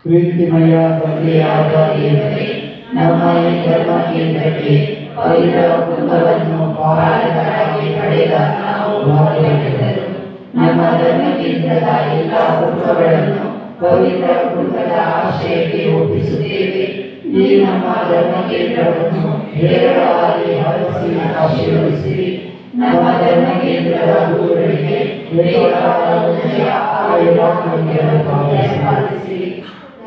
ಪ್ರೀತಿಮಯ ತಂದೆಯಾದ ದೇವರೇ, ನಮ್ಮ ಈ ಧರ್ಮ ಕೇಂದ್ರಕ್ಕೆ ಪವಿತ್ರ ಕುಟುಂಬವನ್ನು ಪಾಲಕರಾಗಿ ಪಡೆದ ನಾವು ಭಾಗ್ಯವಂತರು. ನಮ್ಮ ಧರ್ಮ ಕೇಂದ್ರದ ಎಲ್ಲ ಕುಟುಂಬಗಳನ್ನು ಪವಿತ್ರ ಕುಟುಂಬದ ಆಶ್ರಯಕ್ಕೆ ಒಪ್ಪಿಸುತ್ತೇವೆ. ಈ ನಮ್ಮ ಧರ್ಮ ಕೇಂದ್ರವನ್ನು ಹೇರಳವಾಗಿ ಹರಸಿ ಆಶೀರ್ವದಿಸಿರಿ. ನಮ್ಮ ಧರ್ಮ ಕೇಂದ್ರದ ಗುರುಗಳಿಗೆ ಬೇಕಾದ ವಿಷಯ ಆಯುರ್ವೇದವನ್ನು ಪಾಲಿಸಿರಿ.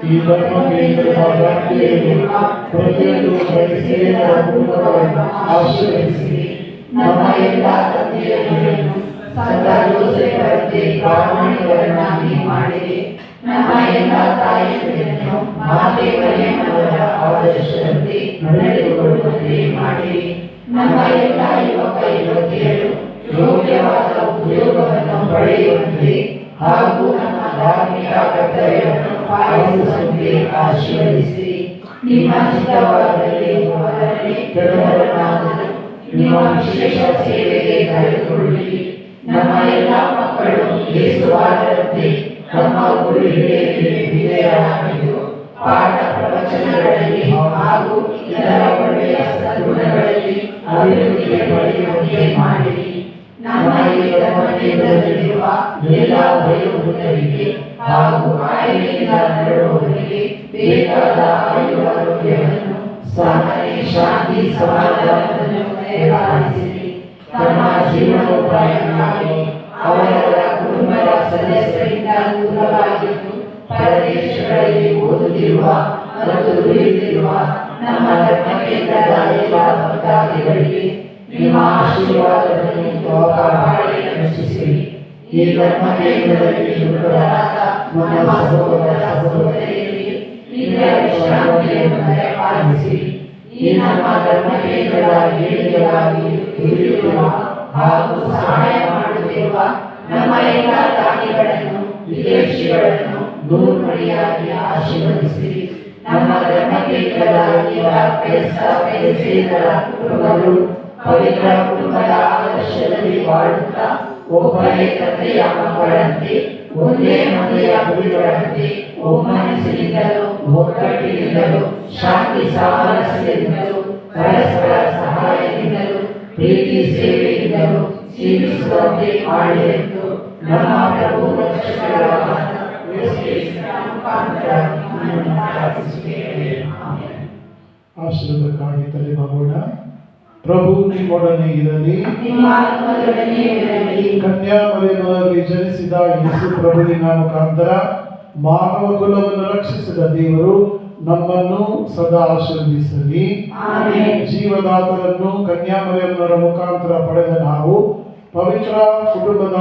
ಈ ಧರ್ಮ ಕೇಂದ್ರದ ವ್ಯಾಪ್ತಿಯಲ್ಲಿರುವ ಪ್ರತಿಯೊಂದು ಕ್ರೈಸ್ತೇತರ ಕುಟುಂಬಗಳನ್ನು ಆಶೀರ್ವದಿಸಿರಿ. ನಮ್ಮ ಎಲ್ಲ ತಂದೆಯರನ್ನು ಸಂತ ಜೋಸೆಫರಂತೆ ಪ್ರಾಮಾಣಿಕರನ್ನಾಗಿ ಮಾಡಿರಿ. ನಮ್ಮ ಎಲ್ಲ ತಾಯಿಯರನ್ನು ಮಾತೆ ಮರಿಯಮ್ಮನವರ ಆದರ್ಶದಂತೆ ನಡೆದುಕೊಳ್ಳುವಂತೆ ಮಾಡಿರಿ. ನಮ್ಮ ಎಲ್ಲ ಯುವಕ ಯುವತಿಯರು ಯೋಗ್ಯವಾದ ಉದ್ಯೋಗವನ್ನು ಪಡೆಯುವಂತೆ ಹಾಗೂ ನಮ್ಮ ಧಾರ್ಮಿಕ ಕರ್ತವ್ಯವನ್ನು ಪಾಲಿಸುವಂತೆ ಆಶೀರ್ವದಿಸಿರಿ. ನಿಮ್ಮ ಚಿತ್ತವಾದಲ್ಲಿ ಅವರನ್ನೇ ಕೆಲವರನ್ನಾದರೂ ನಿಮ್ಮ ವಿಶೇಷ ಸೇವೆಗೆ ಕರೆದುಕೊಳ್ಳಿ. ನಮ್ಮ ಎಲ್ಲ ಮಕ್ಕಳು ಯೇಸುವಾದರಂತೆ ತಮ್ಮ ಗುರು ಹಿರಿಯರಿಗೆ ವಿಧೇಯರಾಗಿದ್ದು ಪಾಠ ಪ್ರವಚನಗಳಲ್ಲಿ ಹಾಗೂ ಇತರ ಒಳ್ಳೆಯ ಸದ್ಗುಣಗಳಲ್ಲಿ ಅಭಿವೃದ್ಧಿ ಪಡೆಯುವಂತೆ ಮಾಡಿರಿ. ನಮ್ಮ ಈ ಧರ್ಮ ಕೇಂದ್ರದಲ್ಲಿರುವ ಎಲ್ಲ ವಯೋವೃದ್ಧರಿಗೆ ಹಾಗೂ ಕಾಯಿಲೆಯಿಂದ ನರಳುವವರಿಗೆ ಬೇಕಾದ ಆಯುರಾರೋಗ್ಯವನ್ನು ಸಹನೆ ಶಾಂತಿ ಸಮಾಧಾನವನ್ನು ದಯಪಾಲಿಸಿರಿ. ತಮ್ಮ ಜೀವನೋಪಾಯಕ್ಕಾಗಿ ಅವರವರ ಕುಟುಂಬದ ಸದಸ್ಯರಿಂದ ದೂರವಾಗಿದ್ದು ಪರದೇಶಗಳಲ್ಲಿ ಓದುತ್ತಿರುವ ಮತ್ತು ದುಡಿಯುತ್ತಿರುವ ನಮ್ಮ ಧರ್ಮ ಕೇಂದ್ರದ ಎಲ್ಲ ಭಕ್ತಾದಿಗಳಿಗೆ ನಿಮ್ಮ ಆಶೀರ್ವಾದವನ್ನು ಕಾಪಾಡಿ ರಕ್ಷಿಸಿರಿ. ಈ ಧರ್ಮ ಕೇಂದ್ರದಲ್ಲಿ ದುರ್ಬಲರಾದ ನಮ್ಮ ಸಹೋದರ ಸಹೋದರಿಯರಿಗೆ ನಿತ್ಯ ವಿಶ್ರಾಂತಿಯನ್ನು ದಯಪಾಲಿಸಿರಿ. ಈ ನಮ್ಮ ಧರ್ಮ ಕೇಂದ್ರದ ಏಳಿಗೆಗಾಗಿ ದುಡಿಯುತ್ತಿರುವ ಹಾಗೂ ಸಹಾಯ ಮಾಡುತ್ತಿರುವ ನಮ್ಮ ಎಲ್ಲ ದಾನಿಗಳನ್ನು ವಿದೇಶಿಗಳನ್ನು ನೂರ್ಮಡಿಯಾಗಿ ಆಶೀರ್ವದಿಸಿರಿ. ನಮ್ಮ ಧರ್ಮ ಕೇಂದ್ರದ ಎಲ್ಲ ಕ್ರೈಸ್ತೇತರ ಕುಟುಂಬಗಳು ಪವಿತ್ರ ಕುಟುಂಬದ ಆದರ್ಶದಲ್ಲಿ ಬಾಳುತ್ತಾ ಒಬ್ಬನೇ ತಂದೆಯ ಮಕ್ಕಳಂತೆ ಒಂದೇ ಮನೆಯ ಗುರಿಗಳಂತೆ ಒಮ್ಮನಸ್ಸಿನಿಂದಲೂ ಒಗ್ಗಟ್ಟಿನಿಂದಲೂ ಶಾಂತಿ ಸಾಮರಸ್ಯದಿಂದಲೂ ಪರಸ್ಪರ ಸಹಾಯದಿಂದಲೂ ಪ್ರೀತಿ ಸೇವೆಯಿಂದಲೂ ಜೀವಿಸುವಂತೆ ಮಾಡಿರೆಂದು ನಮ್ಮ ಪ್ರಭು ರಕ್ಷಕರಾದ ಯೇಸು ಕ್ರಿಸ್ತನ ಮುಖಾಂತರ ನಿಮ್ಮನ್ನು ಪ್ರಾರ್ಥಿಸುತ್ತೇವೆ. ಆಮೆನ್. ಆಶೀರ್ವಾದಕ್ಕಾಗಿ ತಲೆಬಾಗೋಣ. ಪ್ರಭು ನಿಮ್ಮೊಡನೆ ಇರಲಿ. ನಿಮ್ಮ ಆತ್ಮದೊಡನೆ ಇರಲಿ. ಕನ್ಯಾಮರಿಯಮ್ಮನಲ್ಲಿ ಜನಿಸಿದ ಯೇಸು ಪ್ರಭುವಿನ ಮುಖಾಂತರ ಮಾನವ ಕುಲವನ್ನು ರಕ್ಷಿಸಿದ ದೇವರು ನಮ್ಮನ್ನು ಸದಾ ಆಶೀರ್ವದಿಸಲಿ. ಆಮೆನ್. ಜೀವದಾತರನ್ನು ಕನ್ಯಾಮರಿಯಮ್ಮನವರ ಮುಖಾಂತರ ಪಡೆದ ನಾವು ಪವಿತ್ರ ಕುಟುಂಬದ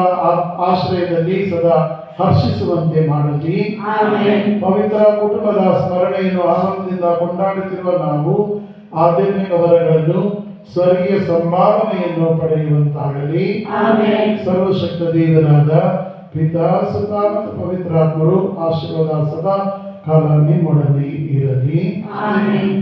ಆಶ್ರಯದಲ್ಲಿ ಸದಾ ಹರ್ಷಿಸುವಂತೆ ಮಾಡಲಿ. ಆಮೆನ್. ಪವಿತ್ರ ಕುಟುಂಬದ ಸ್ಮರಣೆಯನ್ನು ಆನಂದದಿಂದ ಕೊಂಡಾಡುತ್ತಿರುವ ನಾವು ಆಧ್ಯಾತ್ಮಿಕ ವರಗಳನ್ನು ಸ್ವರ್ಗೀಯ ಸಂಭಾವನೆಯನ್ನು ಪಡೆಯುವಂತಾಗಲಿ. ಆಮೆನ್. ಸರ್ವಶಕ್ತ ದೇವರಾದ ಪಿತಾ ಸುತ ಮತ್ತು ಪವಿತ್ರಾತ್ಮರು ಆಶೀರ್ವಾದ ಸದಾ ಕಾಲ ನಿಮ್ಮೊಡನೆ ಇರಲಿ. ಆಮೆನ್.